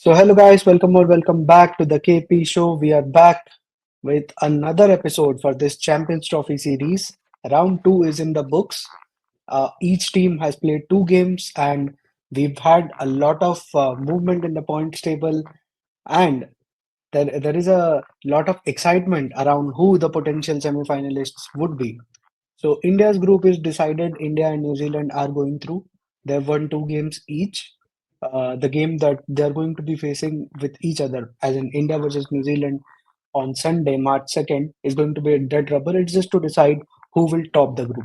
So, hello guys, welcome or welcome back to the KP show. We are back with another episode for this Champions Trophy series. Round two is in the books. Each team has played two games, and we've had a lot of movement in the points table, and there is a lot of excitement around who the potential semi-finalists would be. So India's group is decided. India and New Zealand are going through. They've won two games each. The game that they're going to be facing with each other, as in India versus New Zealand on Sunday, March 2nd, is going to be a dead rubber. It's just to decide who will top the group.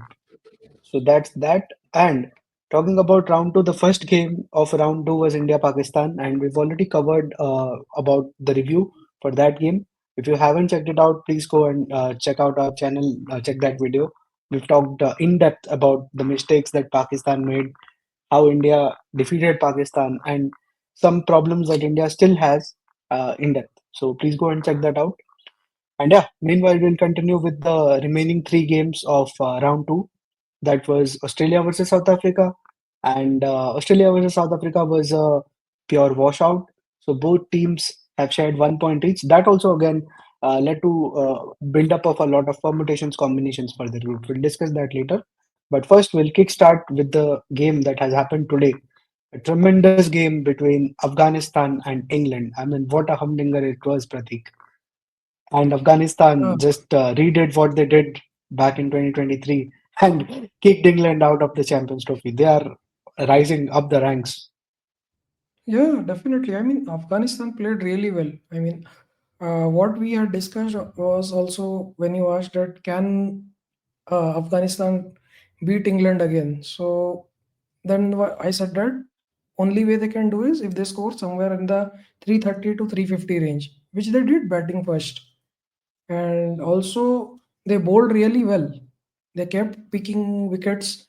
So that's that. And talking about round two, the first game of round two was India Pakistan, and we've already covered about the review for that game. If you haven't checked it out, please go and check out our channel, check that video. We've talked in depth about the mistakes that Pakistan made, how India defeated Pakistan, and some problems that India still has in depth. So please go and check that out. And yeah, meanwhile, we'll continue with the remaining three games of round two. That was Australia versus South Africa, and Australia versus South Africa was a pure washout. So both teams have shared 1 point each. That also again led to build up of a lot of permutations, combinations for the group. We'll discuss that later. But first, we'll kickstart with the game that has happened today. A tremendous game between Afghanistan and England. I mean, what a humdinger it was, Pratik. And Yeah, Afghanistan just redid what they did back in 2023 and kicked England out of the Champions Trophy. They are rising up the ranks. yeah, definitely. I mean, Afghanistan played really well. I mean, what we had discussed was also when you asked that can Afghanistan beat England again? So then I said that only way they can do is if they score somewhere in the 330 to 350 range, which they did batting first. And also they bowled really well. They kept picking wickets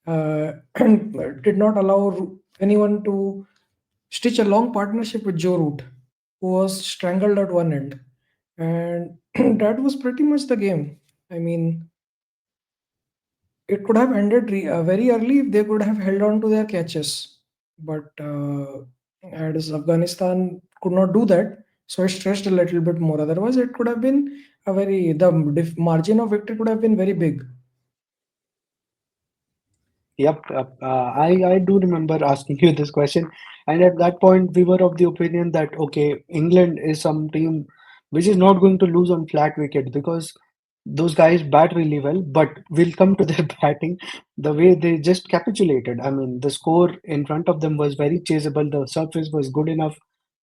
and did not allow anyone to stitch a long partnership with Joe Root, who was strangled at one end. And that was pretty much the game. I mean, it could have ended very early if they could have held on to their catches. But as Afghanistan could not do that, so it stretched a little bit more. Otherwise, it could have been margin of victory could have been very big. Yep. I do remember asking you this question, and at that point we were of the opinion that okay, England is some team which is not going to lose on flat wicket because those guys bat really well. But we'll come to their batting. The way they just capitulated. I mean, the score in front of them was very chaseable. The surface was good enough.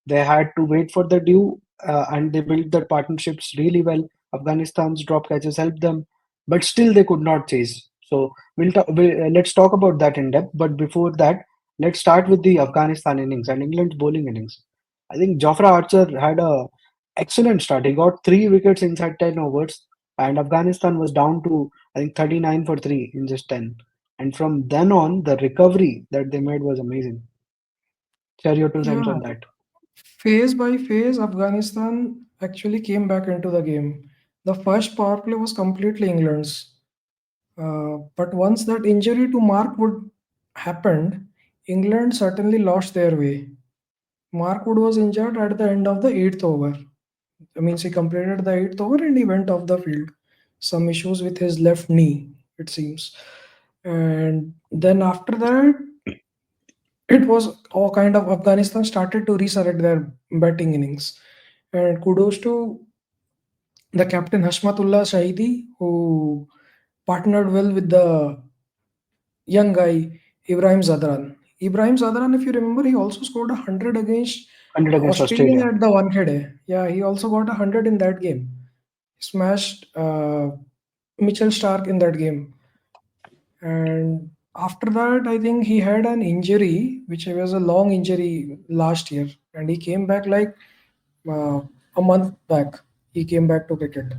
They had to wait for the due, and they built their partnerships really well. Afghanistan's drop catches helped them, but still they could not chase. So let's talk about that in depth. But before that, let's start with the Afghanistan innings and England's bowling innings. I think Jofra Archer had a excellent start. He got 3 wickets inside 10 overs, and Afghanistan was down to I think 39 for three in just 10. And from then on, the recovery that they made was amazing. Share your 2 cents Yeah, on that. phase by phase, Afghanistan actually came back into the game. The first power play was completely England's. But once that injury to Mark Wood happened, England certainly lost their way. Mark Wood was injured at the end of the eighth over. I mean, he completed the eighth over and he went off the field. Some issues with his left knee, it seems. And then after that, it was all kind of Afghanistan started to resurrect their batting innings. And kudos to the captain Hashmatullah Shahidi, who partnered well with the young guy Ibrahim Zadran. Ibrahim Zadran, if you remember, he also scored 100 against 100 against Australia Australia. at the one head. Yeah, he also got 100 in that game. Smashed Mitchell Stark in that game. And after that, I think he had an injury, which was a long injury last year, and he came back like uh, a month back. He came back to cricket,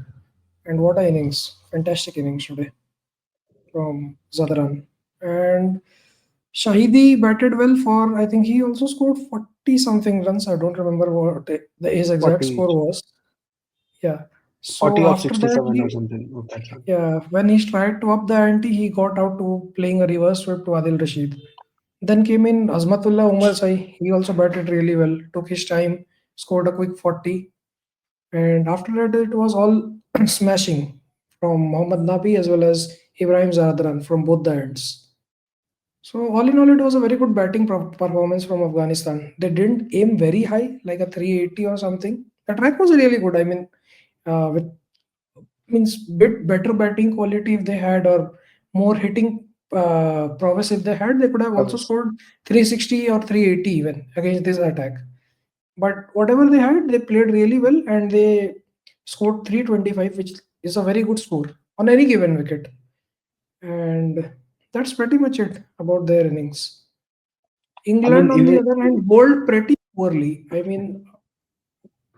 and what a innings! Fantastic innings today from Zadran. And Shahidi batted well for, I think he also scored 40 something runs. I don't remember what his exact 40, score was. Yeah. So 40 of after that, 67 or something of that sort. yeah, when he tried to up the ante, he got out to playing a reverse sweep to Adil Rashid. Then came in Azmatullah Umar Sai. He also batted really well, took his time, scored a quick 40. And after that, it was all smashing from Mohammad Nabi as well as Ibrahim Zadran from both the ends. So, all in all, it was a very good batting performance from Afghanistan. They didn't aim very high, like a 380 or something. The track was really good. I mean, with means bit better batting quality if they had, or more hitting prowess if they had, they could have also Obvious. scored 360 or 380 even against this attack. But whatever they had, they played really well and they scored 325, which is a very good score on any given wicket. And that's pretty much it about their innings. I mean, England, on the even other hand, bowled pretty poorly. I mean,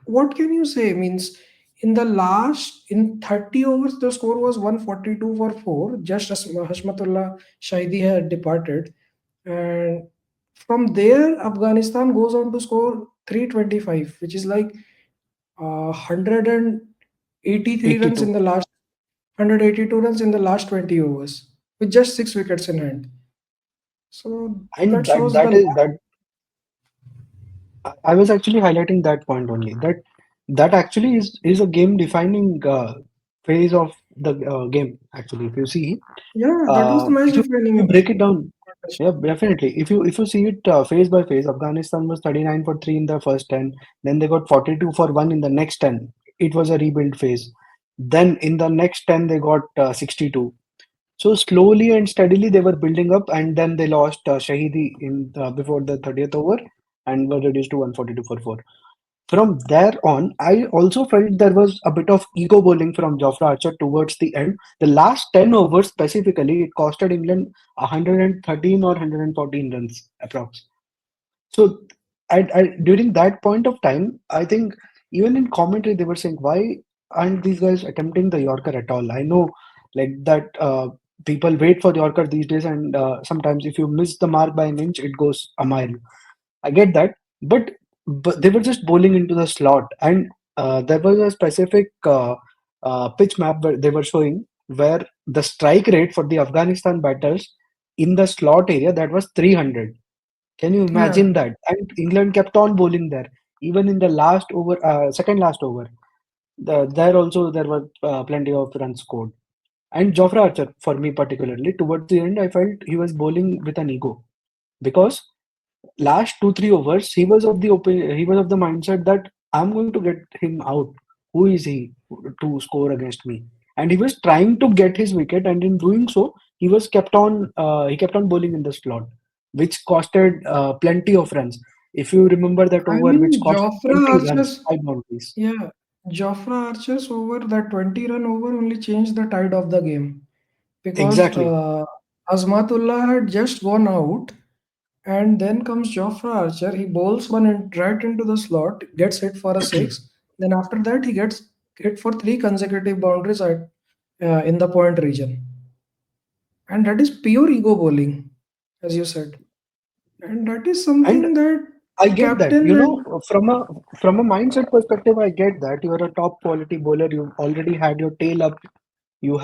what can you say? Means in the last in 30 overs, the score was 142 for 4. Just as Hashmatullah Shahidi had departed, and from there, Afghanistan goes on to score 325, which is like 183 runs in 82. the last 182 runs in the last 20 overs with just 6 wickets in hand. So And that that shows the that is that I was actually highlighting that point only. That actually is a game defining phase of the game. Actually, if you see, yeah, that was the match if you defining break it down, contest. yeah, definitely. If you see it phase by phase, Afghanistan was 39 for 3 in the first 10. Then they got 42 for 1 in the next 10. It was a rebuild phase. Then in the next 10 they got 62. So slowly and steadily they were building up, and then they lost Shahidi in before the 30th over and were reduced to 142 for 4. From there on, I also felt there was a bit of ego bowling from Jofra Archer towards the end. The last 10 overs specifically, it costed England 113 or 114 runs approx. So during that point of time, I think even in commentary they were saying, why aren't these guys attempting the Yorker at all? I know like that people wait for Yorker these days, and sometimes if you miss the mark by an inch, it goes a mile. I get that, but they were just bowling into the slot, and there was a specific pitch map where they were showing where the strike rate for the Afghanistan batters in the slot area that was 300. Can you Yeah, imagine that? And England kept on bowling there, even in the last over, second last over. There also there were plenty of runs scored. And Jofra Archer, for me particularly, towards the end, I felt he was bowling with an ego because last 2 3 overs he was of the mindset that I'm going to get him out. Who is he to score against me? And he was trying to get his wicket, and in doing so, he kept on bowling in the slot, which costed plenty of runs. If you remember that I over, which mean, cost 20 runs, 5 boundaries. Yeah, Jofra Archer's over, that 20 run over only changed the tide of the game because Exactly. Azmatullah had just gone out, and then comes Jofra Archer. He bowls one right into the slot, gets hit for a six. Then after that, he gets hit for three consecutive boundaries in the point region, and that is pure ego bowling, as you said, and that is And something that I a get that. captain and From a mindset perspective, I get that you're a top quality bowler. You already had your tail up. You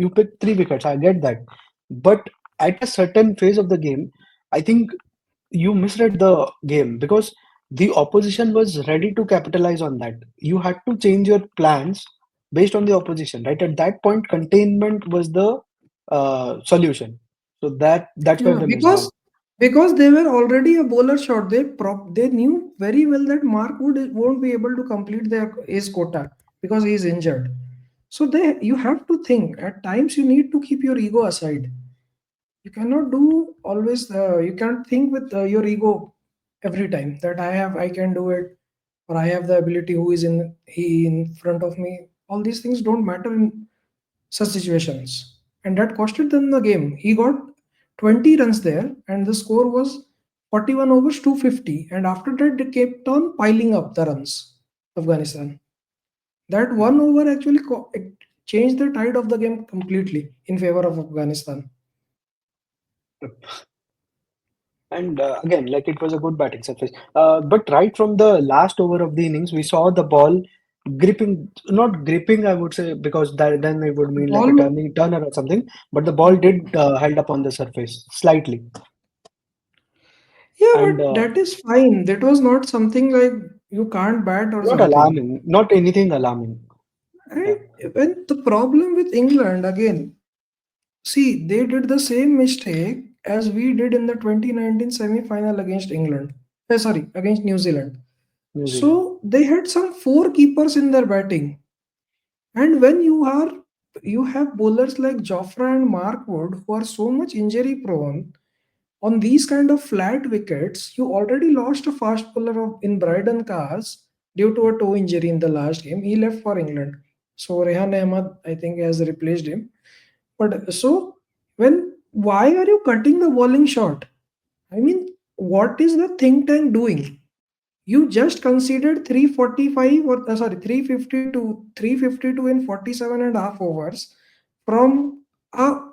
picked 3 wickets. I get that, but at a certain phase of the game, I think you misread the game because the opposition was ready to capitalize on that. You had to change your plans based on the opposition, right? At that point, containment was the solution. So that's where yeah, they missed out. because they were already a bowler shot. They knew very well that Mark won't be able to complete his quota because he is injured. So they you have to think at times you need to keep your ego aside. You cannot do always. You can't think with your ego every time that I can do it, or I have the ability. Who is in front of me? All these things don't matter in such situations. And that costed them the game. He got 20 runs there, and the score was 41 overs 250. And after that, they kept on piling up the runs, Afghanistan. That one over actually it changed the tide of the game completely in favor of Afghanistan. And again, like it was a good batting surface. But right from the last over of the innings, we saw the ball gripping, not gripping, I would say, because that then it would The mean like a ball, turner or something. But the ball yeah, did held up on the surface slightly. Yeah, and but that is fine. That was not something like you can't bat or not something. alarming, not anything alarming. And Yeah, when the problem with England again, see, they did the same mistake as we did in the 2019 semi-final against England. Sorry, against New Zealand. New Zealand. So they had some four keepers in their batting. And when you have bowlers like Jofra and Mark Wood who are so much injury prone, on these kind of flat wickets, you already lost a fast bowler in Bryden Cars due to a toe injury in the last game. He left for England. So Rehan Ahmad, I think, has replaced him. But so when why are you cutting the bowling shot? I mean, what is the think tank doing? You just conceded 345 or sorry 352 in 47 and a half overs from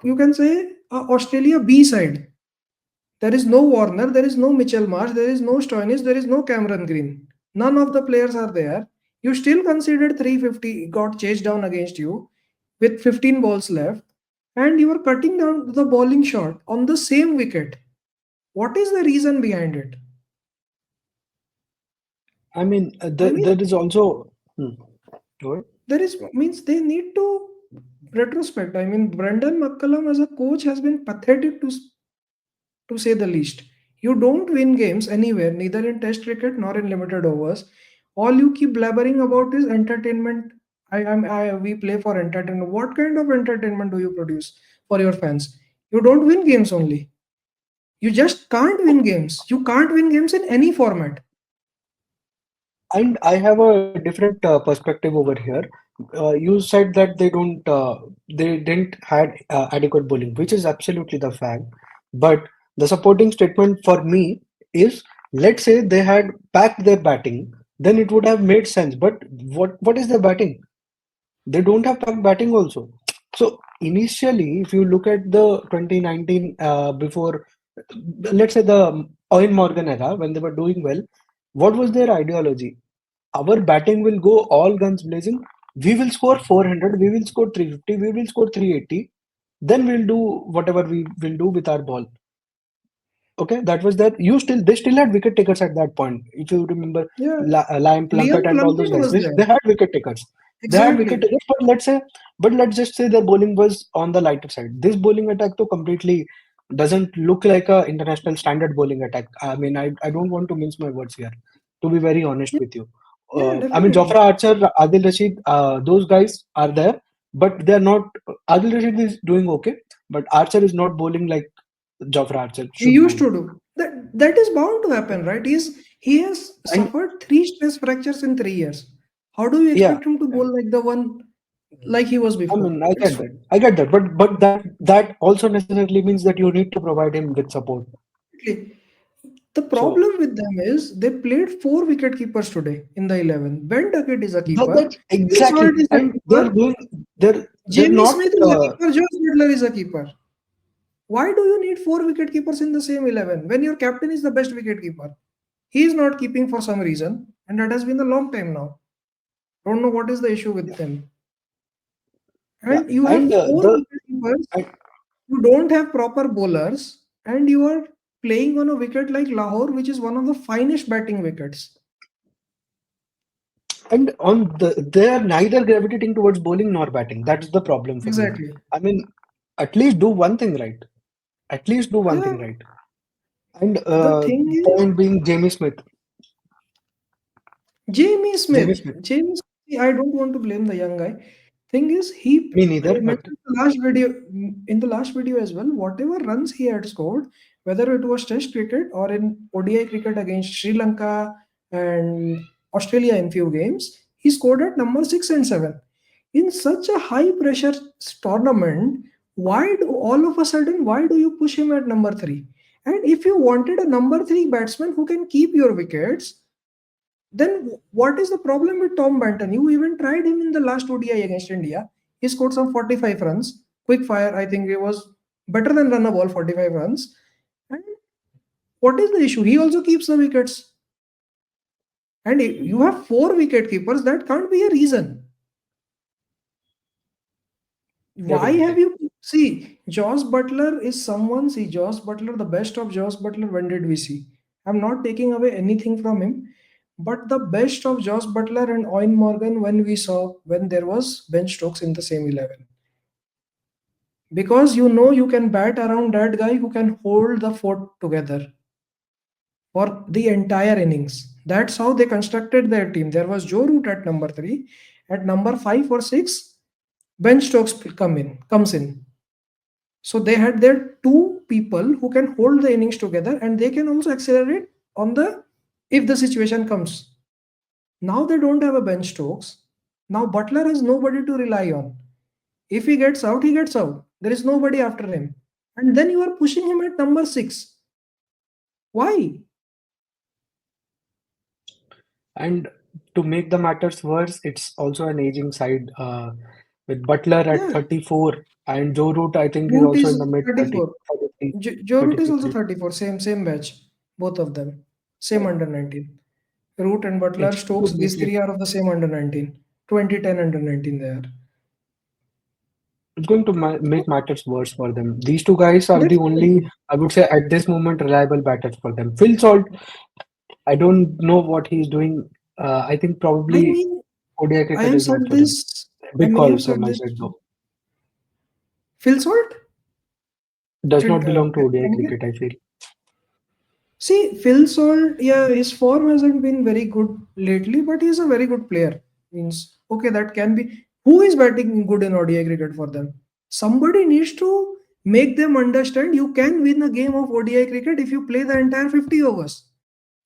you can say Australia B side. There is no Warner, there is no Mitchell Marsh, there is no Stoinis, there is no Cameron Green. None of the players are there. You still conceded 350, got chased down against you with 15 balls left, and you are cutting down the bowling shot on the same wicket. What is the reason behind it? I mean, I mean, there is also. Hmm, go ahead. there is means they need to retrospect. I mean, Brendan McCullum as a coach has been pathetic to say the least. You don't win games anywhere, neither in Test cricket nor in limited overs. All you keep blabbering about is entertainment. We play for entertainment. What kind of entertainment do you produce for your fans? You don't win games only. You just can't win games. You can't win games in any format. And I have a different perspective over here. You said that they didn't had adequate bowling, which is absolutely the fact. But the supporting statement for me is, let's say they had packed their batting, then it would have made sense. But what is their batting? They don't have packed batting also. So initially, if you look at the 2019 before, let's say the Owen Morgan era when they were doing well, what was their ideology? Our batting will go all guns blazing. We will score 400, we will score 350, we will score 380. Then we'll do whatever we will do with our ball. Okay, that was that. They still had wicket takers at that point. If you remember, Yeah, Liam Liam Plunkett and all those Plunkett guys, was there. they had wicket takers. They had wicket Exactly. takers, but let's just say their bowling was on the lighter side. This bowling attack, though, completely doesn't look like a international standard bowling attack. I mean, I don't want to mince my words here. To be very honest Yeah, with you, yeah, I mean, definitely. Jofra Archer, Adil Rashid, those guys are there, but they're not. Adil Rashid is doing okay, but Archer is not bowling like Jofra Archer He should used bowl. to do. That is bound to happen, right? He has And suffered three stress fractures in 3 years. How do you yeah, expect him to bowl like the one like he was I before? mean, I It's get that. I get that. But that also necessarily means that you need to provide him with support. Exactly. The So problem with them is they played four wicket keepers today in the 11. Ben Duckett is a keeper. that's Chris Holt exactly, is a and they're keeper. doing. They're Jamie not. Smith is a keeper. Josh Butler is a keeper. Why do you need four wicket keepers in the same 11 when your captain is the best wicket keeper? He is not keeping for some reason, and that has been a long time now. Don't know what is the issue with them. Yeah, And you and have four wicketkeepers, and, you don't have proper bowlers, and you are playing on a wicket like Lahore, which is one of the finest batting wickets. and they are neither gravitating towards bowling nor batting. That's the problem for me. Exactly. I mean, at least do one thing right. At least do one Yeah. thing right. And The thing is, point being, Jamie Smith. Jamie Jamie Smith. Smith. Jamie Smith, I don't want to blame the young guy. Thing is, he Me I neither. But mentioned in the last video as well, whatever runs he had scored, whether it was Test cricket or in ODI cricket against Sri Lanka and Australia in few games, he scored at number 6 and 7. In such a high pressure tournament, why do you push him at number three? And if you wanted a number three batsman who can keep your wickets, then what is the problem with Tom Banton? You even tried him in the last ODI against India. He scored some 45 runs, quick fire. I think it was better than run a ball, 45 runs. And what is the issue? He also keeps the wickets. And if you have four wicket keepers, that can't be a reason. Why have definitely. you see Josh Butler is someone? See Josh Butler, the best of Josh Butler. When did we see? I'm not taking away anything from him. But the best of Josh Butler and Owen Morgan when we saw when there was Ben Stokes in the same 11. Because you can bat around that guy who can hold the fort together for the entire innings. That's how they constructed their team. There was Joe Root at number three. At number five or six, Ben Stokes comes in. So they had their two people who can hold the innings together and they can also accelerate on the if the situation comes. Now they don't have a Ben Stokes. Now Butler has nobody to rely on. If he gets out, he gets out. There is nobody after him. And then you are pushing him at number six. Why? And to make the matters worse, it's also an aging side with Butler at Yeah, 34 and Joe Root, I think, is Root also in is the mid 30s, 34. 33, Joe Root is 33. also 34. Same batch. Both of them. Same under 19. Root and Butler, It's going Stokes, to make these it three are of the same under 19. 2010 under 19 they are. it's going to make matters worse for them. These two guys are the only, Definitely. I would say, at this moment, reliable batters for them. Phil Salt, I don't know what he's doing. I think I probably mean, ODI I cricket have is not said for him. this. I Big many call have from said my this. side, though. Phil Salt? Does not belong to ODI Come again? cricket, I feel. See, Phil Salt, yeah, his form hasn't been very good lately, but he's a very good player. Means, okay, that can be. Who is batting good in ODI cricket for them? Somebody needs to make them understand you can win a game of ODI cricket if you play the entire 50 overs.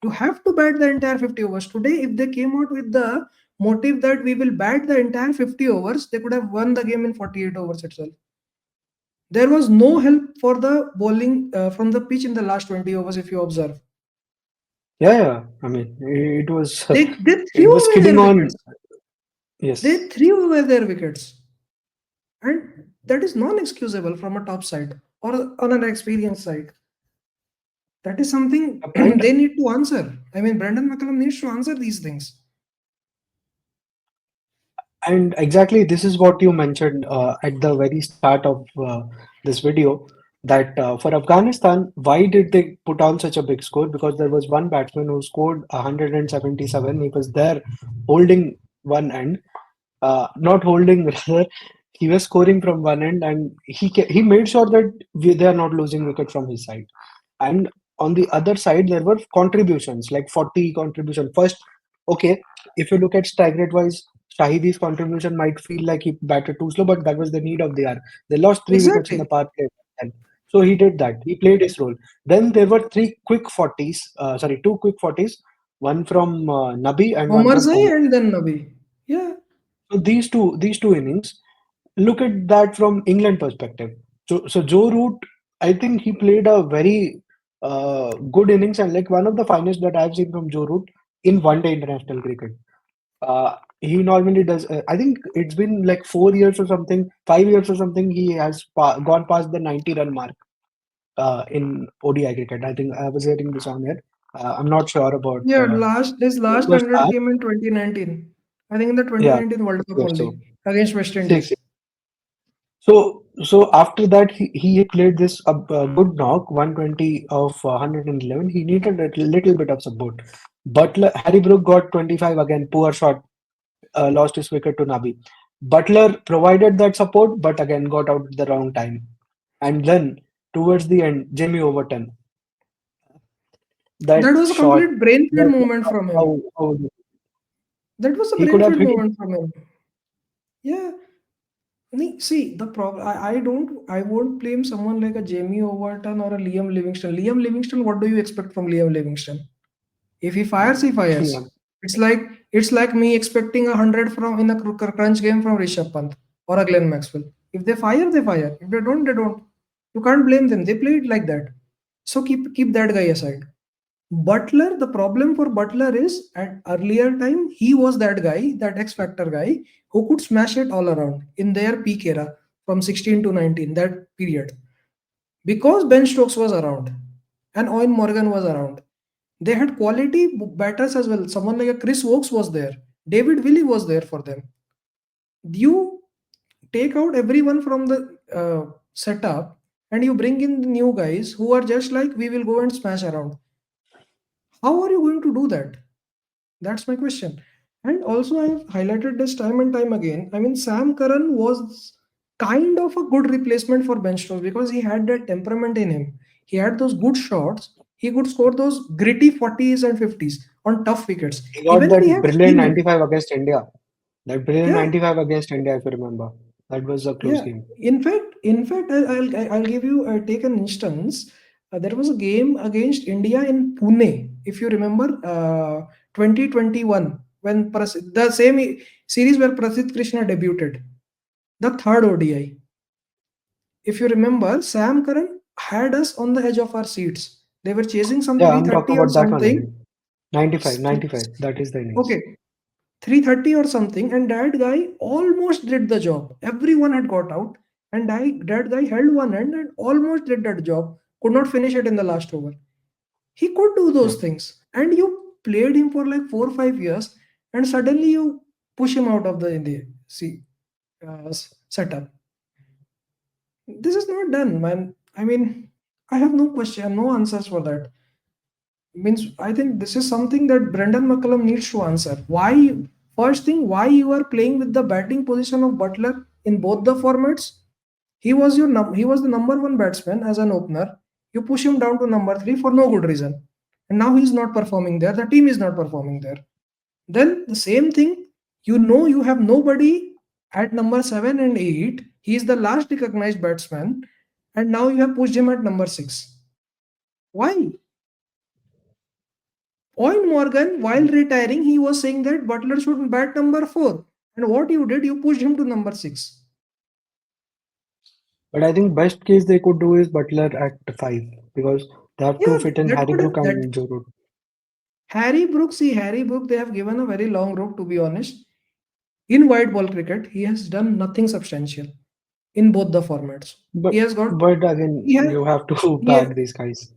You have to bat the entire 50 overs. Today, if they came out with the motive that we will bat the entire 50 overs, they could have won the game in 48 overs itself. There was no help for the bowling from the pitch in the last 20 overs, if you observe. Yeah, yeah. I mean, it was They it threw was away skidding their on. wickets. Yes. They threw away their wickets. And that is non-excusable from a top side or on an experienced side. That is something And they need to answer. I mean, Brendan McCullum needs to answer these things. And exactly, this is what you mentioned at the very start of this video that for Afghanistan, why did they put on such a big score? Because there was one batsman who scored 177. He was there holding one end, not holding rather. He was scoring from one end, and he made sure that they are not losing wicket from his side. And on the other side, there were contributions like 40 contribution. First, okay, if you look at strike rate wise, Shahidi's contribution might feel like he batted too slow, but that was the need of the hour. They lost three wickets in the Exactly. power play. And so he did that. He played his role. Then there were three quick 40s, two quick 40s, one from Nabi and one from Omarzai Omar. and then Nabi. Yeah. So these two innings, look at that from England perspective. So Joe Root, I think he played a very good innings and like one of the finest that I've seen from Joe Root in one-day international cricket. He normally does. I think it's been like 4 years or something, 5 years or something. He has gone past the 90-run mark in ODI cricket. I think I was hearing this on it. I'm not sure about Yeah, his last numbers 100 are. came in 2019. I think in the Yeah, 2019 World Cup 6 years. So only against West 6 years. Indies. So after that, he played this good knock, 120 of 111. He needed a little bit of support. Butler, Harry Brook got 25 again, poor shot, lost his wicket to Nabi. Butler provided that support, but again got out at the wrong time. And then towards the end, Jamie Overton, that That was a shot, complete brain fade that movement from him. how That was a he could brain have fade hit it. moment from him. Yeah. See, the problem, I won't blame someone like a Jamie Overton or a Liam Livingston. Liam Livingston, what do you expect from Liam Livingston? If he fires, he Yeah. fires. It's like it's like me expecting 100 from in a crunch game from Rishabh Pant or a Glenn Maxwell. If they fire, they fire. If they don't, they don't. You can't blame them. They played like that. So keep that guy aside. Butler, the problem for Butler is at earlier time he was that guy, that X Factor guy who could smash it all around in their peak era from 16 to 19, that period. Because Ben Stokes was around and Owen Morgan was around, they had quality batters as well. Someone like a Chris Wokes was there. David Willey was there for them. You take out everyone from the setup and you bring in the new guys who are just like we will go and smash around. How are you going to do that? That's my question. And also, I have highlighted this time and time again. I mean, Sam Curran was kind of a good replacement for Ben Stokes because he had that temperament in him. He had those good shots. He could score those gritty 40s and 50s on tough wickets. He got Even we that have brilliant seen it. 95 against India. That brilliant Yeah, 95 against India, if you remember. That was a close yeah. game. In fact, I'll give you take an instance. There was a game against India in Pune, if you remember, 2021, when the same series where Prasidh Krishna debuted, the third ODI. If you remember, Sam Curran had us on the edge of our seats. They were chasing some Yeah, I'm talking 330 or about that one something. only. 95, S- th- 95. That is the innings. Okay, 330 or something, and that guy almost did the job. Everyone had got out, and that guy held one end and almost did that job. Could not finish it in the last over. He could do Yeah. those things, and you played him for like 4 or 5 years, and suddenly you push him out of the see setup. This is not done, man. I mean, I have no question, no answers for that. Means I think this is something that Brendan McCullum needs to answer. Why? First thing, why you are playing with the batting position of Butler in both the formats? He was the number one batsman as an opener. You push him down to number three for no good reason, and now he's not performing there. The team is not performing there. Then the same thing, you know, you have nobody at number seven and eight. He is the last recognized batsman, and now you have pushed him at number six. Why? Point Morgan, while retiring, he was saying that Butler should bat number four. And what you did, you pushed him to number six. But I think best case they could do is Butler at 5 because they have to Yeah, fit in that Harry could Brook that and Joe Root. Harry Brook, they have given a very long rope to be honest. In white ball cricket, he has done nothing substantial in both the formats. But He has got but again, he has you have to he, back these guys.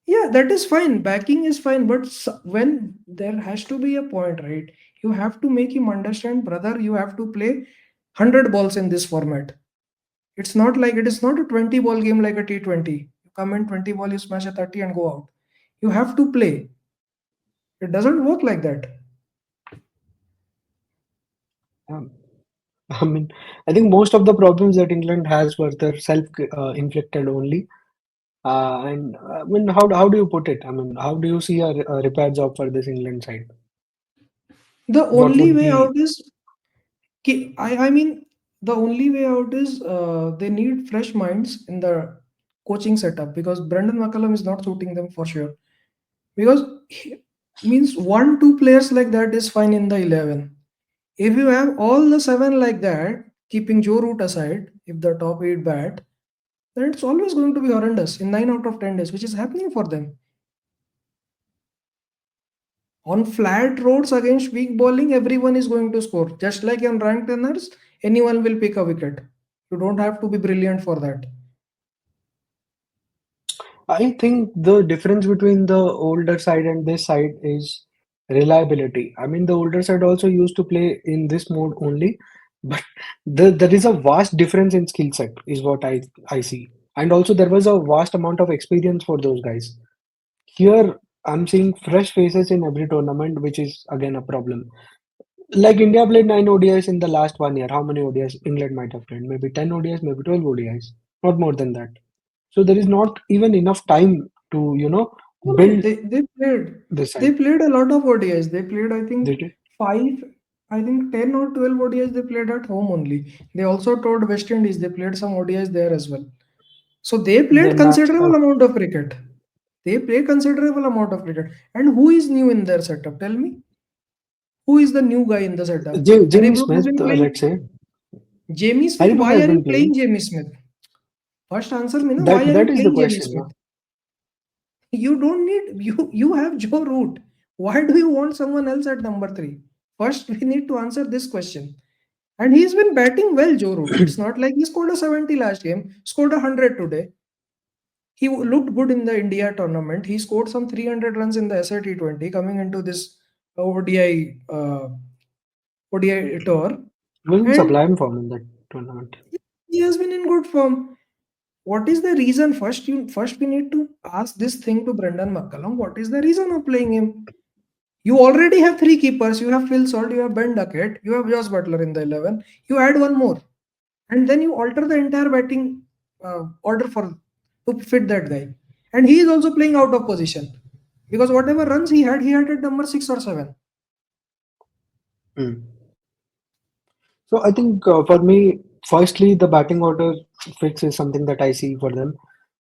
yeah, that is fine. Backing is fine, but when there has to be a point, right? You have to make him understand, brother. You have to play 100 balls in this format. It's not like it is not a 20 ball game like a T20. You come in 20 ball, you smash a 30 and go out. You have to play. It doesn't work like that. Um, I mean, I think most of the problems that England has were their self-inflicted only. And I mean, how do you put it? I mean, how do you see a repair job for this England side? The What only would way out be is I mean the only way out is they need fresh minds in the coaching setup because Brendan McCullum is not suiting them for sure. Because means 1 2 players like that is fine in the 11. If you have all the seven like that, keeping Joe Root aside, if the top eight bat, then it's always going to be horrendous in 9 out of 10 days, which is happening for them. On flat roads against weak bowling, everyone is going to score. Just like on ranked runners, anyone will pick a wicket. You don't have to be brilliant for that. I think the difference between the older side and this side is reliability. I mean, the older side also used to play in this mode only, but there is a vast difference in skill set, is what I see. And also, there was a vast amount of experience for those guys. Here, I'm seeing fresh faces in every tournament, which is again a problem. Like India played 9 ODIs in the last 1 year. How many ODIs England might have played? Maybe 10 ODIs, maybe 12 ODIs, not more than that. So there is not even enough time to, No, no, build this they side. played a lot of ODIs. They played, I think, Did it? five, I think 10 or 12 ODIs they played at home only. They also toured West Indies. They played some ODIs there as well. So they They played must considerable have. amount of cricket. They play considerable amount of cricket. And who is new in their setup? Tell me. Who is the new guy in the setup? Harry Jamie Brook has Smith, been let's playing. say. Jamie Smith, Harry Brook why has are you been playing playing. Jamie Smith? First answer me, na, why That are you that is the playing Jamie question, Smith? no? You don't need you have Joe Root. Why do you want someone else at number three? First, we need to answer this question. And he's been batting well, Joe Root. It's not like he scored a 70 last game, scored 100 today. He looked good in the India tournament. He scored some 300 runs in the SIT20 coming into this ODI tour. He was in And sublime form in that tournament. he has been in good form. What is the reason? First we need to ask this thing to Brendan McCullum. What is the reason of playing him? You already have three keepers. You have Phil Salt, you have Ben Duckett, you have Josh Butler in the 11. You add one more, and then you alter the entire batting order for to fit that guy. And he is also playing out of position because whatever runs he had at number 6 or 7. Hmm. So I think for me, firstly, the batting order fix is something that I see for them.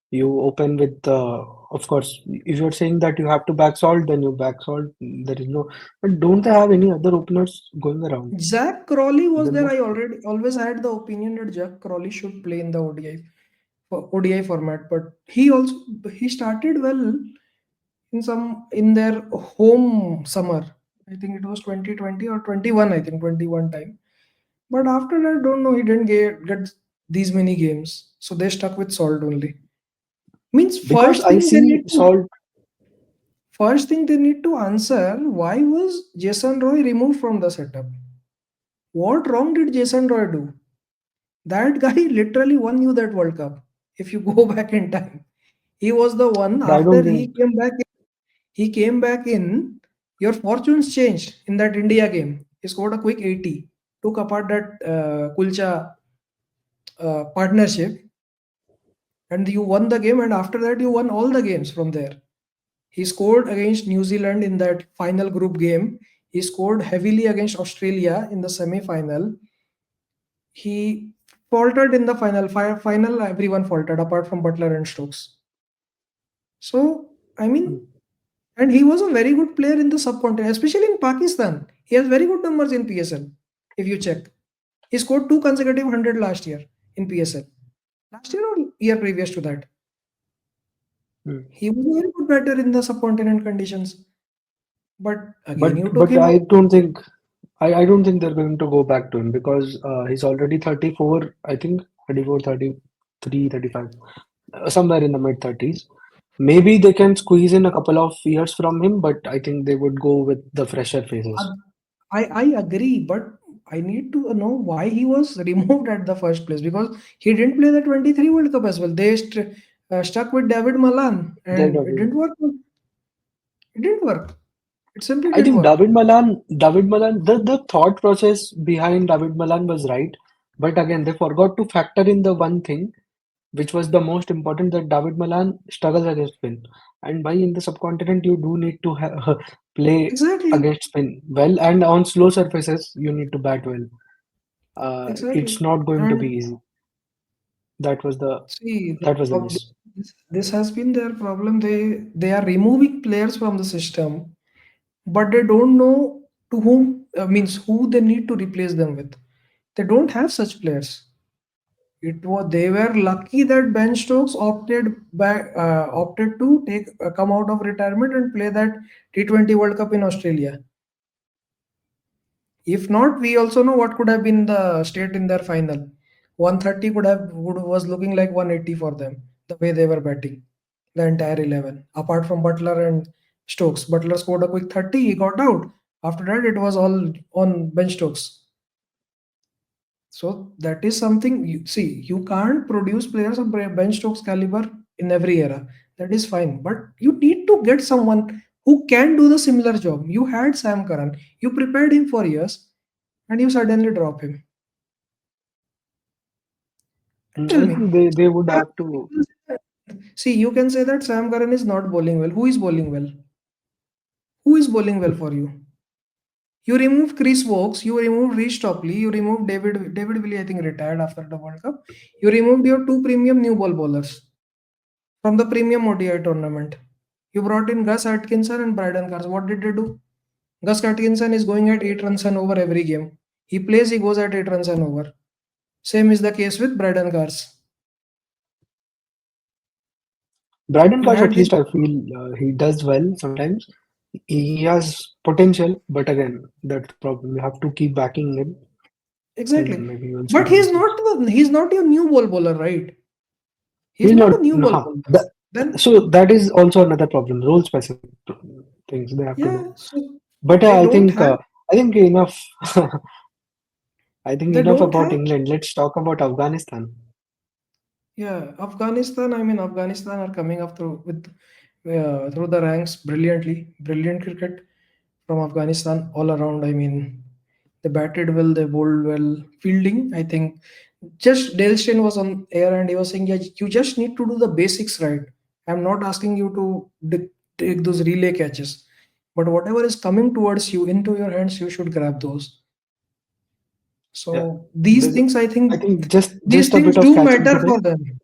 You open with, of course, if you're saying that you have to back Salt, then you back Salt. There is no, but don't they have any other openers going around? Jack Crawley was Then there. what? I already always had the opinion that Jack Crawley should play in the ODI format, but he started well in their home summer. I think it was 2020 or 21. I think 21 time. But after that, don't know. He didn't get these many games, so they stuck with Salt only. Means Because I see Salt. first thing they need to answer, why was Jason Roy removed from the setup? What wrong did Jason Roy do? That guy literally won you that World Cup. If you go back in time, he was the one. But I After don't think. he came back in. Your fortunes changed in that India game. He scored a quick 80, took apart that Kulcha partnership, and you won the game. And after that, you won all the games from there. He scored against New Zealand in that final group game. He scored heavily against Australia in the semi-final. He faltered in the final. Everyone faltered apart from Butler and Stokes. So I Hmm. mean, and he was a very good player in the subcontinent, especially in Pakistan. He has very good numbers in PSL. If you check, he scored two consecutive 100 last year in PSL. Last year or year previous to that, Hmm. he was a very good batter in the subcontinent conditions. But again, But you took but him I out. don't think I don't think they're going to go back to him because he's already 34, I think 34, 33, 35, somewhere in the mid 30s. Maybe they can squeeze in a couple of years from him, but I think they would go with the fresher faces. I agree, but I need to know why he was removed at the first place because he didn't play the 23 World Cup as well. Stuck with David Malan They're and it didn't work. It didn't work. It simply I didn't think work. David Malan, the thought process behind David Malan was right, but again, they forgot to factor in the one thing, which was the most important, that David Malan struggles against spin. And why in the subcontinent you do need to play Exactly. against spin well, and on slow surfaces you need to bat well. It's Exactly. not going to be And easy. That was the see, that was the miss. this has been their problem. They are removing players from the system, but they don't know to whom means who they need to replace them with. They don't have such players. It was they were lucky that Ben Stokes opted to take come out of retirement and play that T20 World Cup in Australia. If not, we also know what could have been the state in their final. 130 was looking like 180 for them the way they were batting the entire 11. Apart from Butler and Stokes, Butler scored a quick 30. He got out. After that, it was all on Ben Stokes. So that is something you see. You can't produce players of Ben Stokes caliber in every era. That is fine, but you need to get someone who can do the similar job. You had Sam Curran. You prepared him for years, and you suddenly drop him. Tell I me. think they would Curran- have to. See, you can say that Sam Curran is not bowling well. Who is bowling well? Who is bowling well for you? You removed Chris Wokes, you removed Reece Topley, you removed David Willey, I think retired after the World Cup. You removed your two premium new ball bowlers from the premium ODI tournament. You brought in Gus Atkinson and Bryden Cars. What did they do? Gus Atkinson is going at 8 runs and over every game. He plays, he goes at 8 runs and over. Same is the case with Bryden Cars. Braden You Cash, had at these least I feel he does well sometimes. He has potential, but again, that's the problem. You have to keep backing him, and exactly, maybe you'll see but the results. he's not your new ball bowler, right? He's He's not a not. new ball Nah, bowler. Then so that is also another problem. Role specific things they have to do. yeah, so But they don't have I think enough. I think they enough don't about have England. Let's talk about Afghanistan. Yeah, Afghanistan. I mean, Afghanistan are coming up through the ranks brilliantly. Brilliant cricket from Afghanistan all around. I mean, they batted well, they bowled well. Fielding, I think, just Dale Steyn was on air and he was saying, "Yeah, you just need to do the basics right. I'm not asking you to take those relay catches, but whatever is coming towards you into your hands, you should grab those." Yeah. So these There's, things, I I think, think these just a things bit of do catching matter today. for them.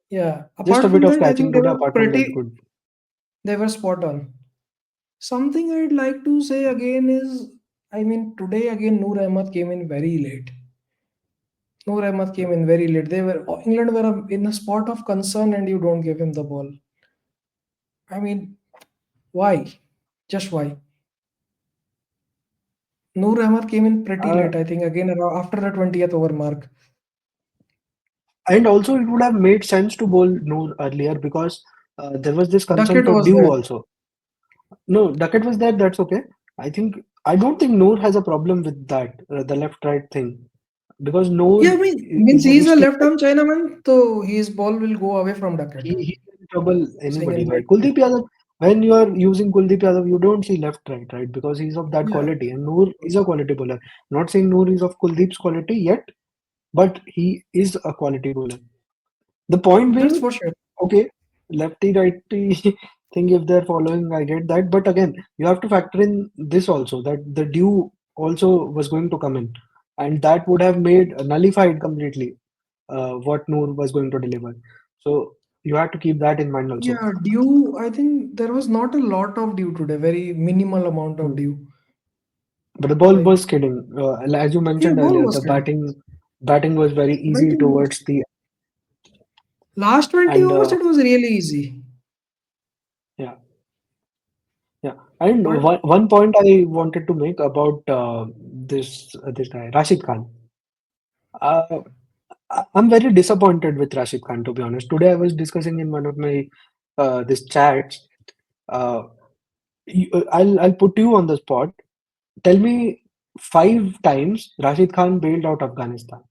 Yeah. Just a Apart bit from of that, I catching think they today. were Apart from that, pretty. good. They were spot on. Something I'd like to say again is, I mean, today again Noor Ahmad came in very late. Noor Ahmad came in very late. England were in a spot of concern, and you don't give him the ball. I mean, why? Just why? Noor Ahmad came in pretty Uh, late. I think again after the 20th over mark. and also, it would have made sense to bowl Noor earlier because there was this concern Duckett to was Dew there. also. No, Duckett was there. That's okay. I don't think Noor has a problem with that, the left-right thing, because Noor Yeah, I mean, means is a he's a history left that arm Chinaman, so his ball will go away from Duckett. he can trouble Saying anybody. in Like that Kuldeep Yadav, when you are using Kuldeep Yadav, you don't see left-right, right? Because he's of that yeah, quality, and Noor is a quality bowler. Not saying Noor is of Kuldeep's quality yet, but he is a quality bowler. The point that's being, for sure. okay, lefty righty thing if they're following, I get that. But again, you have to factor in this also that the due also was going to come in, and that would have made nullified completely what Noor was going to deliver. So you have to keep that in mind also. Yeah, dew. I think there was not a lot of dew today. Very minimal amount of Mm. dew. But the ball Like was skidding. As you yeah, mentioned ball earlier, was the good. batting was very easy Batting was towards the last 20 and overs. It was really easy. yeah. Yeah, and But one point I wanted to make about this guy Rashid Khan. Uh, I'm very disappointed with Rashid Khan, to be honest. Today I was discussing in one of my this chats. Uh, I'll put you on the spot. Tell me 5 times Rashid Khan bailed out Afghanistan,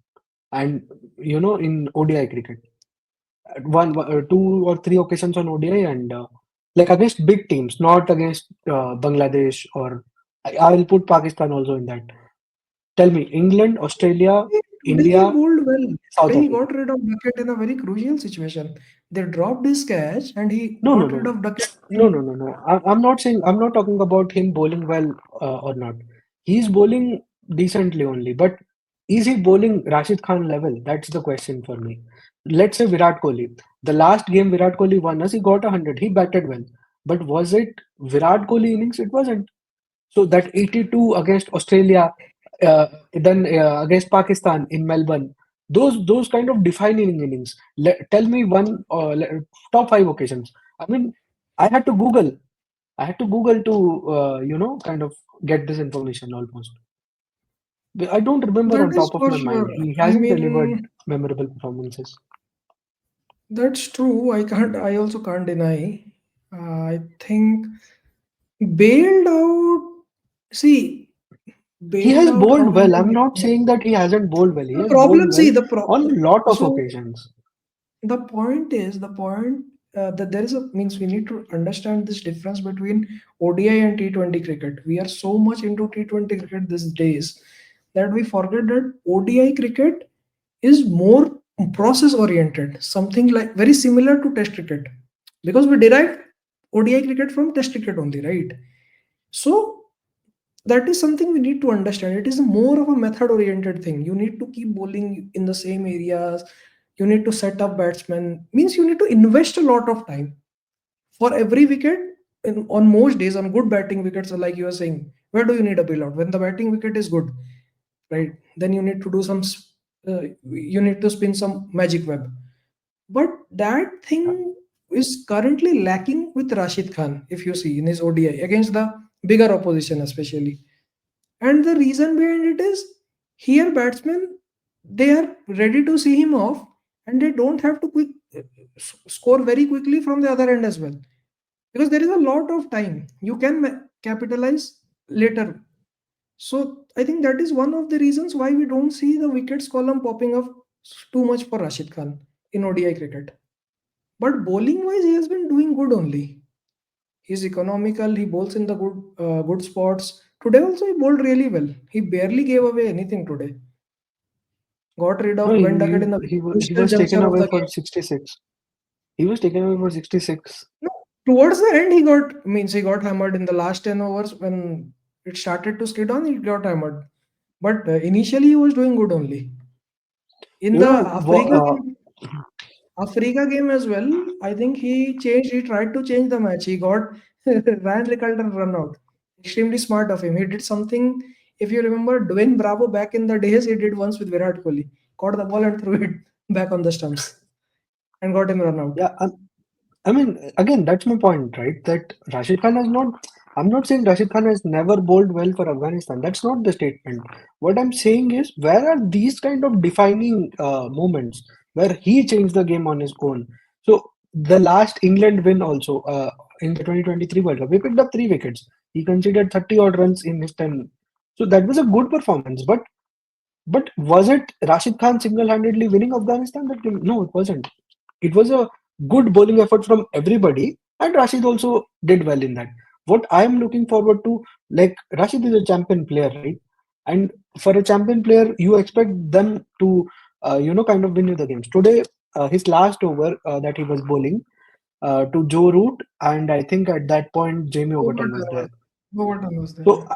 and in ODI cricket. Two or three occasions on ODI and like against big teams, not against Bangladesh or I will put Pakistan also in that. Tell me, England, Australia, today he India, bowled well. South Today he Africa. got rid of Duckett in a very crucial situation. They dropped his catch and he No, no, got no, rid no, of Duckett no, in no, no, no. I'm not saying I'm not talking about him bowling well or not. He's bowling decently only, but is he bowling Rashid Khan level? That's the question for me. Let's say Virat Kohli. The last game Virat Kohli won us, he got 100. He batted well, but was it Virat Kohli innings? It wasn't. So that 82 against Australia, then against Pakistan in Melbourne, those kind of defining innings. Tell me one top 5 occasions. I mean, I had to Google. I had to Google to kind of get this information almost. I don't remember that on is top of for my sure. mind. He I hasn't delivered mean, memorable performances. that's true. I also can't deny. I think bailed out. See, He bailed has out. How bowled will well. I I'm not define? saying that he hasn't bowled well. He The has bowled problem, well see, on a lot of so occasions. the point that there is a means we need to understand this difference between ODI and T20 cricket. We are so much into T20 cricket these days that we forget that ODI cricket is more process oriented, something like very similar to Test cricket, because we derived ODI cricket from Test cricket only, right? So that is something we need to understand. It is more of a method oriented thing. You need to keep bowling in the same areas. You need to set up batsmen. Means you need to invest a lot of time for every wicket. On most days, on good batting wickets, like you were saying, where do you need a bailout? When the batting wicket is good, right? Then you need to do you need to spin some magic web. But that Yeah. thing is currently lacking with Rashid Khan, if you see in his ODI against the bigger opposition, especially. And the reason behind it is here batsmen they are ready to see him off and they don't have to score very quickly from the other end as well, because there is a lot of time you can capitalize later. So I think that is one of the reasons why we don't see the wickets column popping up too much for Rashid Khan. in ODI cricket. But bowling wise, he has been doing good only. He's economical. He bowls in the good spots. Today also he bowled really well. He barely gave away anything today. Got rid No, of Ben Duckett in the he crucial was taken juncture of away the for game. 66. He was taken away for 66. No, towards the end he got hammered in the last 10 overs when it started to skid on. He got hammered, but initially he was doing good only. In You the know, Africa game as well, I think he tried to change the match. He got Ryan Rickalton run out. Extremely smart of him. He did something, if you remember, Dwayne Bravo back in the days, he did once with Virat Kohli. Caught the ball and threw it back on the stumps and got him run out. yeah, I mean, again, that's my point, right? That Rashid Khan has not. I'm not saying Rashid Khan has never bowled well for Afghanistan. That's not the statement. What I'm saying is, where are these kind of defining moments where he changed the game on his own? So the last England win also in the 2023 World Cup, he picked up 3 wickets. He conceded 30 odd runs in his 10. So that was a good performance. But was it Rashid Khan single-handedly winning Afghanistan that game? No, it wasn't. It was a good bowling effort from everybody, and Rashid also did well in that. What I am looking forward to, like Rashid is a champion player, right? And for a champion player, you expect them to, kind of win you the games. Today, his last over that he was bowling to Joe Root, and I think at that point Jamie Overton was there. Overton was there, So yeah.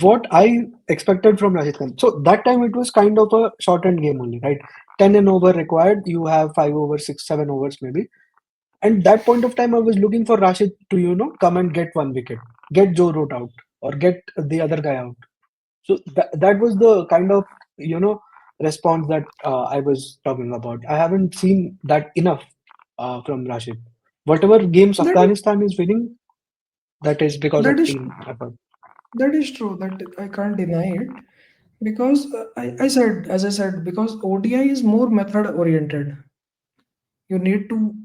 what I expected from Rashid Khan. So that time it was kind of a shortened game only, right? 10 an over required. You have 5 overs, 6, 7 overs maybe. And that point of time, I was looking for Rashid to, come and get 1 wicket, get Joe Root out, or get the other guy out. So that was the kind of, response that I was talking about. I haven't seen that enough from Rashid. Whatever games That is Afghanistan is winning, that is because that of is team effort. that is true. That I can't deny it because I said, as I said, because ODI is more method oriented. You need to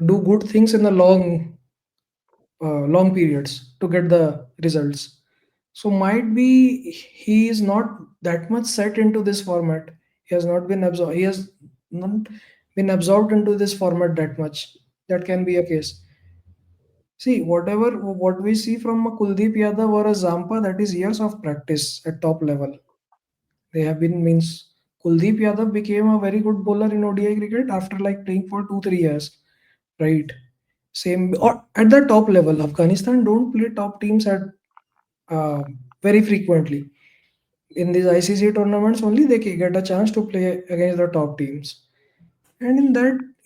do good things in the long periods to get the results. So might be he is not that much set into this format. He has not been absorbed. He has not been absorbed into this format that much. That can be a case. See, what we see from a Kuldeep Yadav or a Zampa, that is years of practice at top level. They have been means Kuldeep Yadav became a very good bowler in ODI cricket after like playing for 2 3 years, right? Same or at the top level. Afghanistan don't play top teams at uh, very frequently. In these ICC tournaments, only they get a chance to play against the top teams. And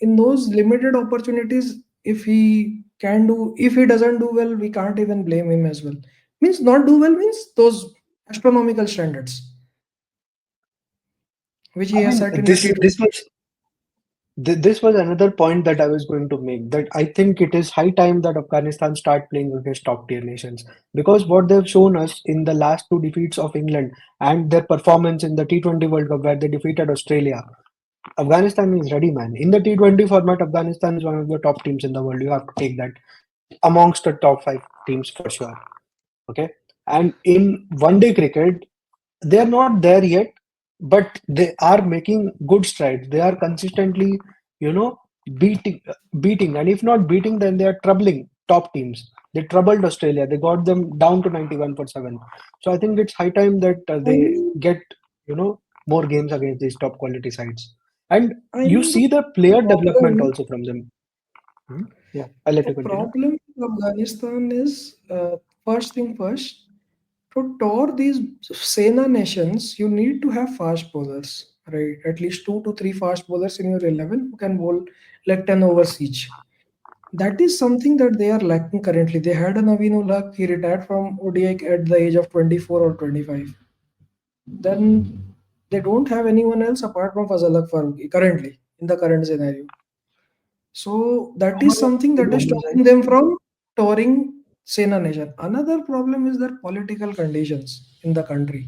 in those limited opportunities, if he doesn't do well, we can't even blame him as well. Means not do well means those astronomical standards which he I has mean, set in the T20. this was another point that I was going to make, that I think it is high time that Afghanistan start playing against top tier nations, because what they've shown us in the last 2 defeats of England and their performance in the T20 World Cup where they defeated Australia, Afghanistan is ready, man. In the T20 format, Afghanistan is one of the top teams in the world. You have to take that amongst the top 5 teams for sure. Okay. And in one day cricket, they are not there yet, but they are making good strides. They are consistently, you know, beating, beating, and if not beating, then they are troubling top teams. They troubled Australia. They got them down to 91 for 7. So I think it's high time that I they mean, get, more games against these top quality sides. And I you mean see the player development problem also from them. Hmm? Yeah, I'll let the you continue. problem with Afghanistan is first thing first. To tour these Sena nations, you need to have fast bowlers, right? At least 2 to 3 fast bowlers in your 11 who can bowl like 10 overs each. That is something that they are lacking currently. They had a Naveen ul Haq, he retired from ODI at the age of 24 or 25. Then they don't have anyone else apart from Fazal Haq Farooqi currently in the current scenario. So that is something that is One more stopping side. them from touring Sena Nation. Another problem is their political conditions in the country.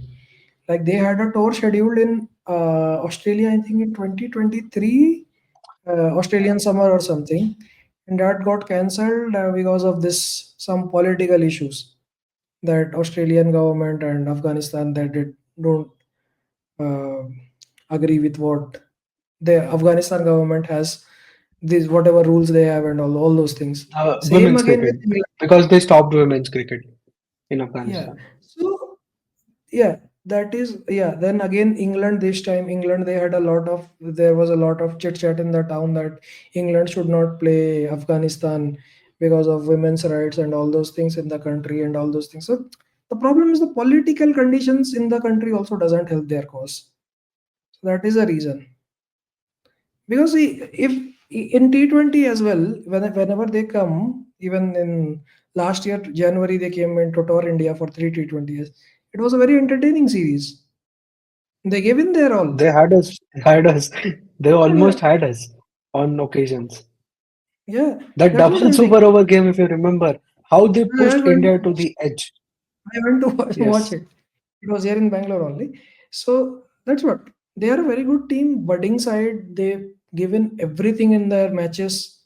Like they had a tour scheduled in Australia, I think in 2023, Australian summer or something, and that got cancelled because of this some political issues that Australian government and Afghanistan that did don't uh, agree with what. The Afghanistan government has these whatever rules they have and all those things. Same Women's again cricket, with England. because they stopped women's cricket in Yeah. Afghanistan. So yeah, that is, yeah. Then again, England, this time, England, they had a lot of, there was a lot of chit chat in the town that England should not play Afghanistan because of women's rights and all those things in the country and all those things. So the problem is the political conditions in the country also doesn't help their cause. So that is a reason. Because if in T20 as well, whenever they come, even in last year January they came into tour India for three T20s. It was a very entertaining series. They gave in their all. They had us. They Yeah, almost had us on occasions. yeah, That that's what double I'm saying. super over game, if you remember, how they I pushed went to India to watch. the edge. I went to watch Yes. it. It was here in Bangalore only. So that's what they are a very good team. Budding side, they've given everything in their matches.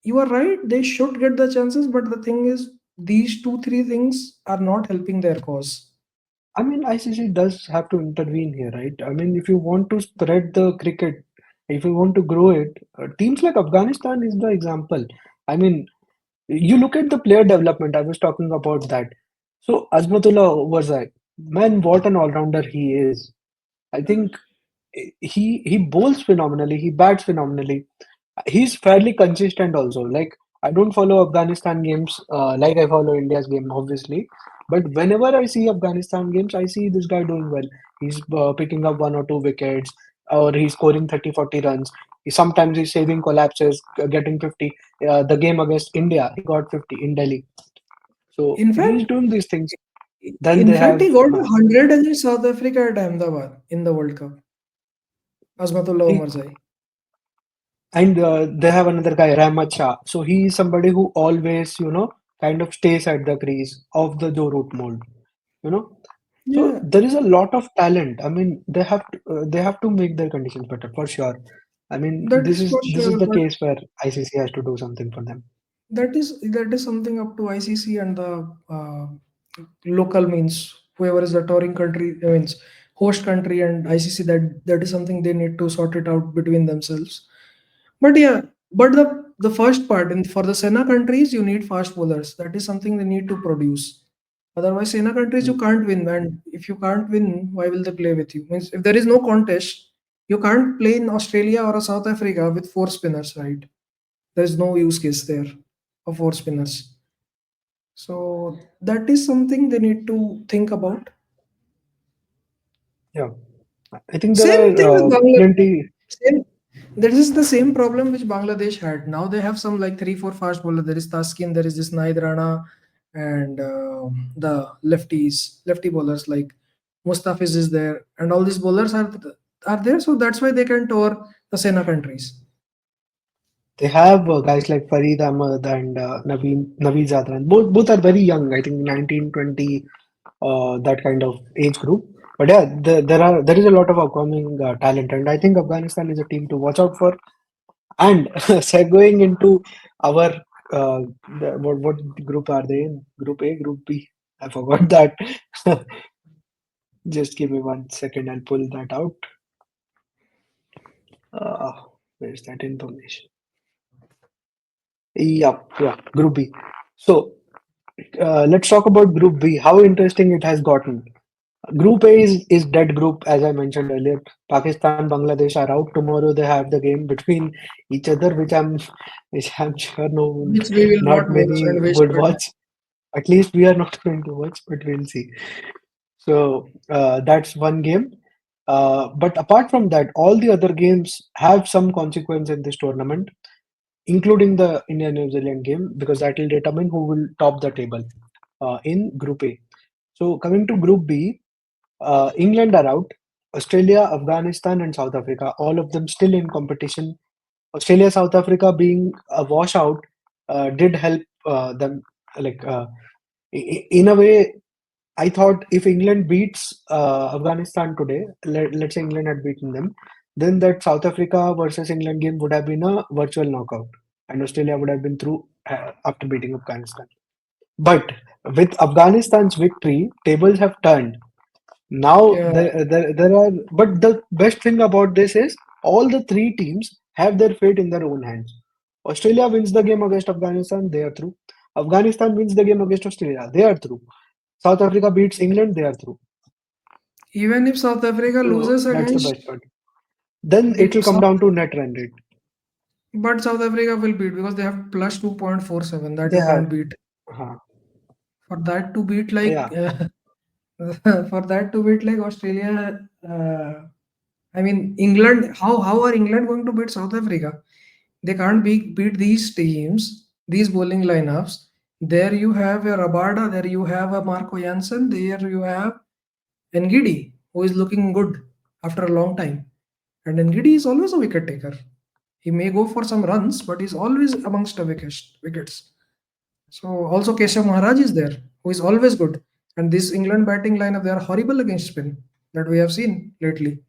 You are right. They should get the chances, but the thing is, these two three things are not helping their cause. I mean, ICC does have to intervene here, right? I mean, if you want to spread the cricket, if you want to grow it, teams like Afghanistan is the example. I mean, you look at the player development. I was talking about that. So Azmatullah Warzai, man, what an all-rounder he is. I think he bowls phenomenally, he bats phenomenally. He's fairly consistent also. Like, I don't follow Afghanistan games like I follow India's game, obviously. But whenever I see Afghanistan games, I see this guy doing well. He's picking up one or two wickets, or he's scoring 30, 40 runs. Sometimes he's saving collapses, getting 50. The game against India, he got 50 in Delhi. So In he's fact, doing these things. Then they he have, got 100 against South Africa at Ahmedabad in the World Cup. Azmatullah he, Omarzai. and they have another guy, Rahmat Shah. So he is somebody who always, kind of stays at the crease of the Joe Root mold, you know. So Yeah, there is a lot of talent. I mean, they have to make their conditions better for sure. I mean, that is for this is sure. the But case where ICC has to do something for them. that is something up to ICC and the local means whoever is the touring country means host country and ICC, that is something they need to sort it out between themselves. But yeah, but the first part in for the Sena countries you need fast bowlers. That is something they need to produce. Otherwise, Sena countries you Mm. can't win, and if you can't win, why will they play with you? Means if there is no contest, you can't play in Australia or a South Africa with four spinners, right? There is no use case there of four spinners. So that is something they need to think about. Yeah, I think there Same thing with are Bangladesh. plenty. Same. This is the same problem which Bangladesh had. Now they have some like three, four fast bowlers. There is Taskin, there is this Naid Rana, and the lefty bowlers like Mustafiz is there, and all these bowlers are there. So that's why they can tour the Sena countries. They have guys like Farid Ahmed and Naveed Zadran. Both are very young. I think 19, 20, that kind of age group. But yeah, there is a lot of upcoming talent, and I think Afghanistan is a team to watch out for. And segueing into our what group are they in? Group A, Group B? I forgot that. Just give me 1 second. I'll pull that out. Uh, where's that information? Yeah, yeah, Group B. So let's talk about Group B. How interesting it has gotten. Group A is dead group, as I mentioned earlier. Pakistan, Bangladesh are out tomorrow. They have the game between each other, which I'm sure Which we will not not watch many and waste would our time. watch. At least we are not going to watch, but we'll see. So that's one game. But apart from that, all the other games have some consequence in this tournament, including the India New Zealand game, because that will determine who will top the table in Group A. So coming to Group B, England are out. Australia, Afghanistan, and South Africa, all of them still in competition. Australia, South Africa being a washout did help them. Like in a way, I thought if England beats Afghanistan today, let's say England had beaten them, then that South Africa versus England game would have been a virtual knockout, and Australia would have been through after beating Afghanistan. But with Afghanistan's victory, tables have turned. Now Yeah, there are, but the best thing about this is all the three teams have their fate in their own hands. Australia wins the game against Afghanistan, they are through. Afghanistan wins the game against Australia, they are through. South Africa beats England, they are through. Even if South Africa So loses that's the against best part. Then it will the come South, down to net run rate. but South Africa will beat because they have plus 2.47 that They you have, can't beat. uh, For that to beat like yeah, for that to beat like Australia, I mean England. How are England going to beat South Africa? They can't beat these teams, these bowling lineups. There you have a Rabada, there you have a Marco Jansen, there you have Ngidi, who is looking good after a long time. And Ngidi is always a wicket taker. He may go for some runs, but he's always amongst the wickets. So also Keshav Maharaj is there, who is always good. And this England batting lineup, they are horrible against spin that we have seen lately.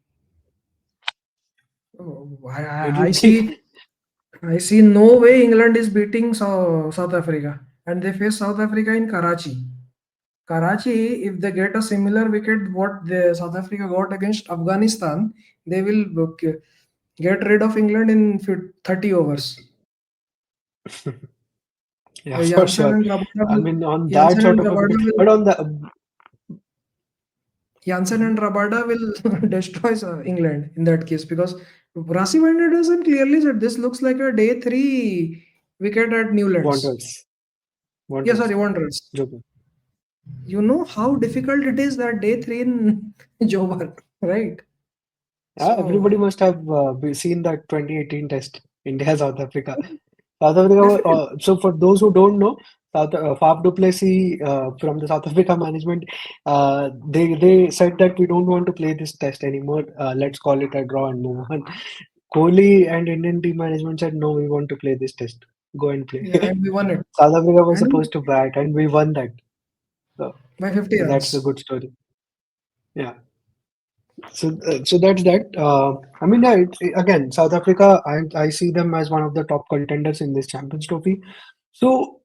So it will be. I see no way England is beating South Africa, and they face South Africa in Karachi. Karachi, if they get a similar wicket what the South Africa got against Afghanistan, they will get rid of England in 30 overs. Yeah, for Janssen sure. and Rabada I will mean, on that Janssen sort and of a Rabada cricket, will but on the Janssen and Rabada will destroy England in that case because Rasi Venderson clearly said this looks like a day three wicket at Newlands. Wanderers, Yeah, Wanderers, sorry, Wanderers. Joker. You know how difficult it is that day three in Joburg, right? Yeah, So everybody must have seen that 2018 test, India South Africa. South Africa. definitely, So for those who don't know, Faf du Plessis from the South Africa management, they said that we don't want to play this test anymore. Let's call it a draw and move on. Kohli and Indian team management said no, we want to play this test. Go and play. yeah, and we won it, South Africa was and supposed to bat, and we won that. So, by 50 so that's a runs. good story. Yeah. So that's that. I mean, yeah, again, South Africa, I see them as one of the top contenders in this Champions Trophy. So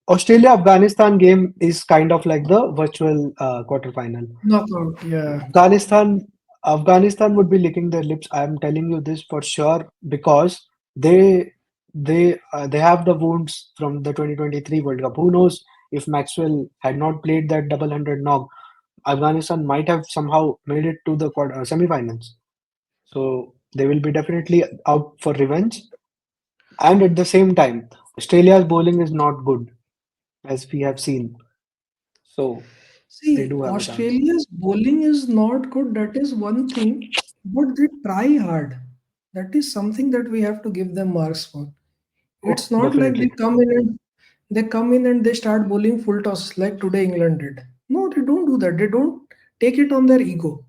Australia Afghanistan game is kind of like the virtual quarterfinal. Knockout, yeah. Afghanistan Afghanistan would be licking their lips. I am telling you this for sure because they they have the wounds from the 2023 World Cup. Who knows if Maxwell had not played that double hundred knock, Afghanistan might have somehow made it to the semi-finals. So they will be definitely out for revenge. And at the same time, Australia's bowling is not good, as we have seen. So they See, do have a chance. Australia's bowling is not good. That is one thing, but they try hard. That is something that we have to give them marks for. It's Oh, not like definitely. they come in and they start bowling full toss like today England did. No, they don't do that. They don't take it on their ego.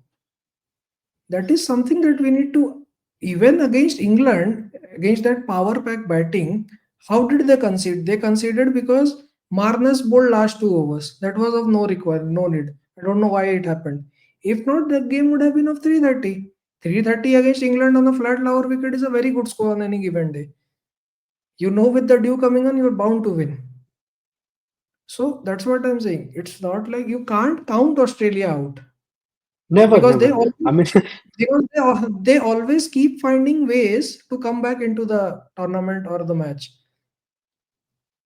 That is something that we need to, even against England, against that power pack batting. How did they concede? They conceded because Marnus bowled last 2 overs. That was of no need. I don't know why it happened. If not, the game would have been of 330. 330 against England on a flat lower wicket is a very good score on any given day. You know, with the dew coming on, you're bound to win. So that's what I'm saying. It's not like you can't count Australia out Never, because never. I mean, they always keep finding ways to come back into the tournament or the match.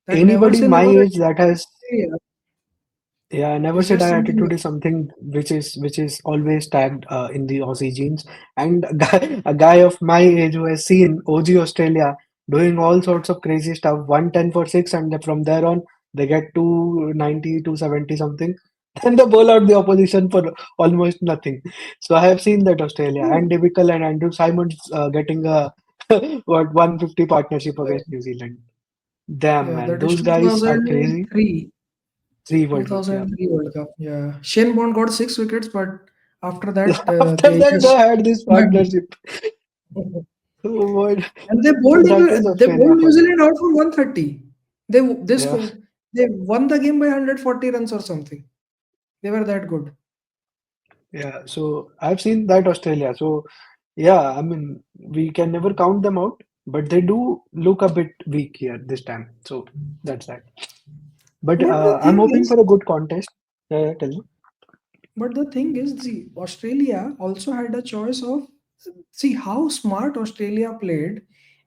That never anybody say my never age that has Australia yeah, never is say just die something attitude is something which is always tagged in the Aussie genes. And a guy of my age who has seen OG Australia doing all sorts of crazy stuff, 110 for six, and then from there on they get 290, 270 something. Then they bowl out the opposition for almost nothing. So I have seen that Australia true. and Devikal and Andrew Simons getting a what 150 partnership against Yeah, New Zealand. Damn yeah, man, that is those guys are crazy. 2003. Three World Cup, yeah. 2003 World Cup. Yeah. Shane Bond got 6 wickets, but after that, After they that, they just had this and partnership. Oh, what? That is They Australia bowled New for you. Zealand out for 130. This Yeah, they won the game by 140 runs or something. They were that good. yeah. So I've seen that Australia. So yeah, I mean, we can never count them out, but they do look a bit weak here this time. So that's that. But But the I'm thing hoping is, for a good contest. Tell me. the Australia also had a choice of See how smart Australia played.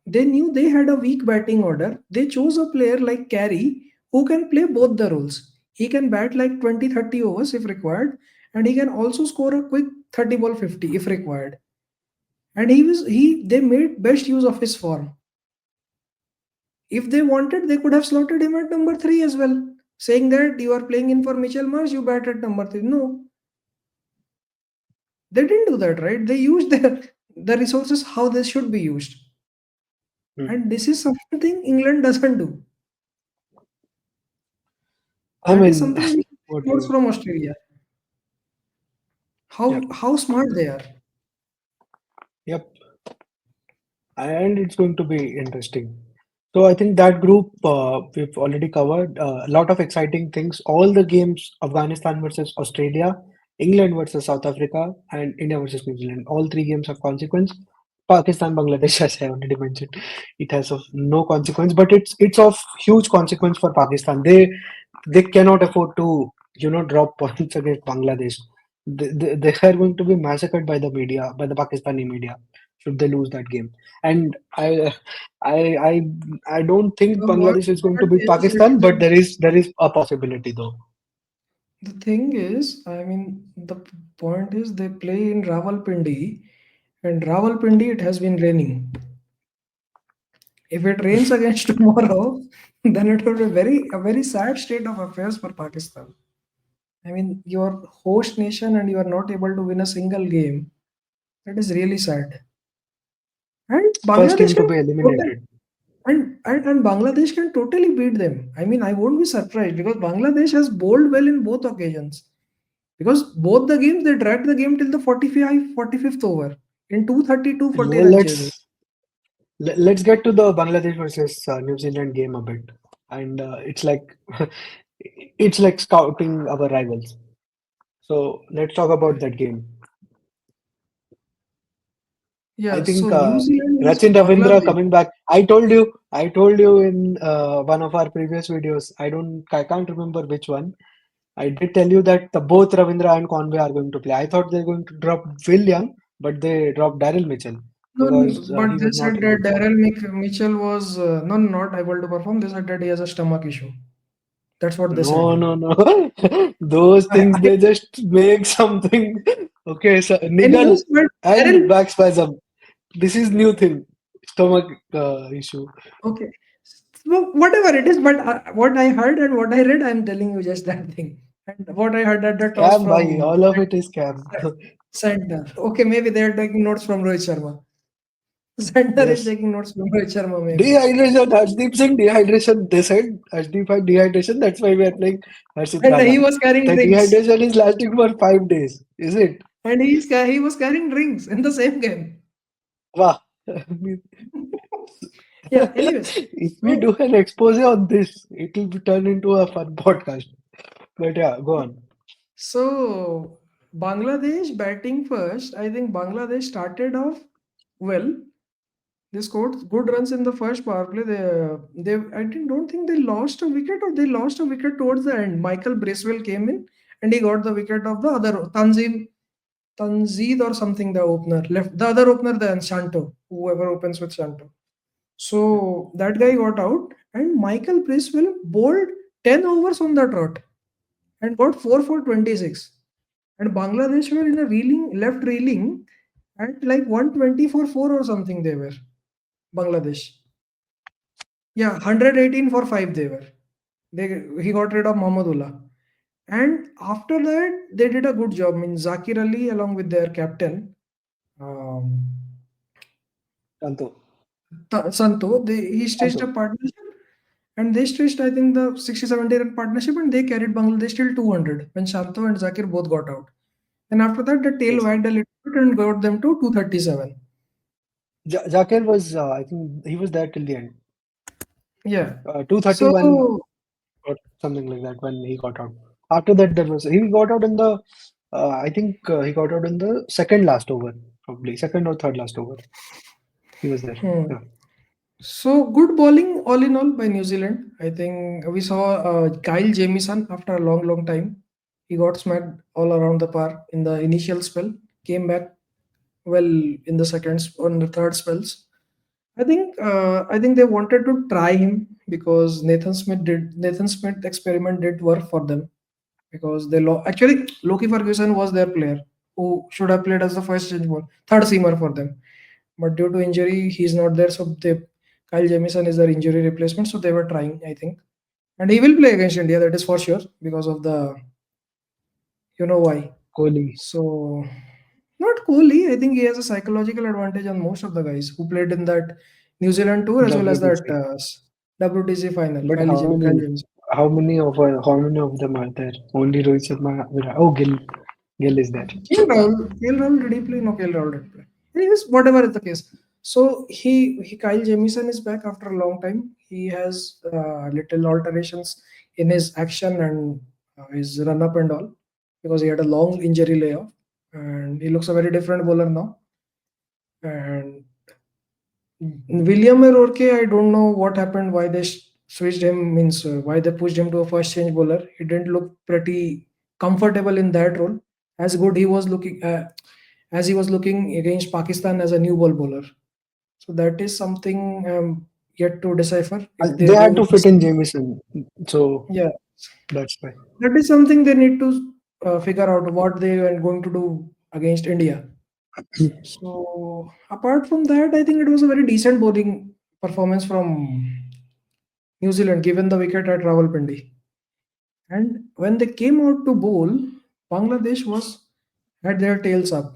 They knew they had a weak batting order. They chose a player like Carey who can play both the roles. He can bat like 20, 30 overs if required, and he can also score a quick 30 ball 50 if required. And they made best use of his form. If they wanted, they could have slotted him at number three as well, saying that you are playing in for Mitchell Marsh, you bat at number three. No, they didn't do that, right? They used the resources how they should be used. Hmm. And this is something England doesn't do. I That is mean, something we should what take do notes you? from Australia. Yep, How smart they are. yep. And it's going to be interesting. So I think that group we've already covered a lot of exciting things. All the games: Afghanistan versus Australia, England versus South Africa, and India versus New Zealand. All three games have consequence. Pakistan, Bangladesh, as I already mentioned, it has of no consequence, but it's of huge consequence for Pakistan. They cannot afford to drop points against Bangladesh. They are going to be massacred by the media, by the Pakistani media, should they lose that game. And I I I don't think The worst Bangladesh is going to part beat is it Pakistan, is but there is a possibility though. the thing is, I mean, the point is they play in Rawalpindi, and Rawalpindi it has been raining. If it rains against tomorrow, then it will be a very sad state of affairs for Pakistan. I mean, your host nation and you are not able to win a single game. That is really sad. And First team Bangladesh to can be total, eliminated. and Bangladesh can totally beat them. I mean, I won't be surprised because Bangladesh has bowled well in both occasions. Because both the games they dragged the game till the 45th over in 230, 240 Le- run chases. Let's let's get to the Bangladesh versus New Zealand game a bit, and it's like it's like scouting our rivals. So let's talk about that game. I Yeah, so think New Zealand versus Rachin Ravindra Bangladesh. coming back. I told you in one of our previous videos. I can't remember which one. I did tell you that both Ravindra and Conway are going to play. I thought they're going to drop Will Young, but they dropped Daryl Mitchell No, because but he they was not said in that good form. Mitchell was not able to perform. They said that he has a stomach issue. That's what they No, said. no, no. Those things I they just make something. Okay, so niggle anyways, but and Daryl, back spasm. This is new thing. Stomach issue. okay. So whatever it is, but what I heard and what I read, I'm telling you just that thing. And what I heard at the toss Scam, bhai. from All of it is scam. center. Okay, maybe they're taking notes from Rohit Sharma. Center is Yes. taking notes from Rohit Sharma, maybe. Dehydration, Harshdeep Singh, dehydration. They said Harshdeep had dehydration. That's why we are playing Harshit And he Rana. was carrying The drinks. dehydration is lasting for 5 days. Is it? And he was carrying drinks in the same game. Wow. Yeah, anyways. If we So do an expose on this, it will be turned into a fun podcast. But yeah, go on. so Bangladesh batting first. I think Bangladesh started off well. They scored good runs in the first power play. Don't think they lost a wicket or they lost a wicket towards the end. Michael Bracewell came in and he got the wicket of the other Tanzid or something. The opener left the other opener, the Shanto, whoever opens with Shanto. So that guy got out, and Michael Bracewell bowled 10 overs on the trot and got 4 for 26. And Bangladesh were in a left reeling at like 120 for 4 or something they were. Bangladesh. Yeah, 118 for 5 they were. He got rid of Mohammedullah. And after that, they did a good job. I mean, Zakir Ali, along with their captain, um, Shantu. Santo, he staged a Shantu. partnership and they stretched, I think, the 60-70 run partnership and they carried Bangladesh till 200 when Shanto and Zakir both got out. And after that, the tail Yes. wagged a little bit and got them to 237. Zakir was, I think he was there till the end. Yeah. 231 So, or something like that when he got out. After that, he got out in the, I think he got out in the second last over, probably second or third last over. He was there. hmm. Yeah. So good bowling all in all by New Zealand. I think we saw Kyle Jamieson after a long, long time. He got smacked all around the park in the initial spell, came back well in the on the third spells. I think they wanted to try him because Nathan Smith experiment did work for them because actually Loki Ferguson was their player who should have played as the first change ball, third seamer for them. But due to injury, he's not there. So Kyle Jamieson is their injury replacement. So they were trying, I think, and he will play against India. That is for sure because of the you know why. Kohli, So not Kohli. I think he has a psychological advantage on most of the guys who played in that New Zealand tour as well as that WBC. WTC final. But how Kyle many, Jamieson. how many of them are there? Only Rohit Sharma, Virat. Oh, Gill is there. KL Rahul did he play? No, KL Rahul did play. Anyways, whatever is the case. So he Kyle Jamieson is back after a long time. He has little alterations in his action and his run up and all because he had a long injury layoff and he looks a very different bowler now. And William O'Rourke, I don't know what happened, why they switched him, means why they pushed him to a first change bowler. He didn't look pretty comfortable in that role. As good he was looking, as he was looking against Pakistan as a new ball bowler. So that is something yet to decipher if They they had go to with the fit in same. Jamieson, so Yeah, that's why. that is something they need to figure out what they are going to do against India. So apart from that, I think it was a very decent bowling performance from New Zealand, given the wicket at Rawalpindi. And when they came out to bowl, Bangladesh was had their tails up.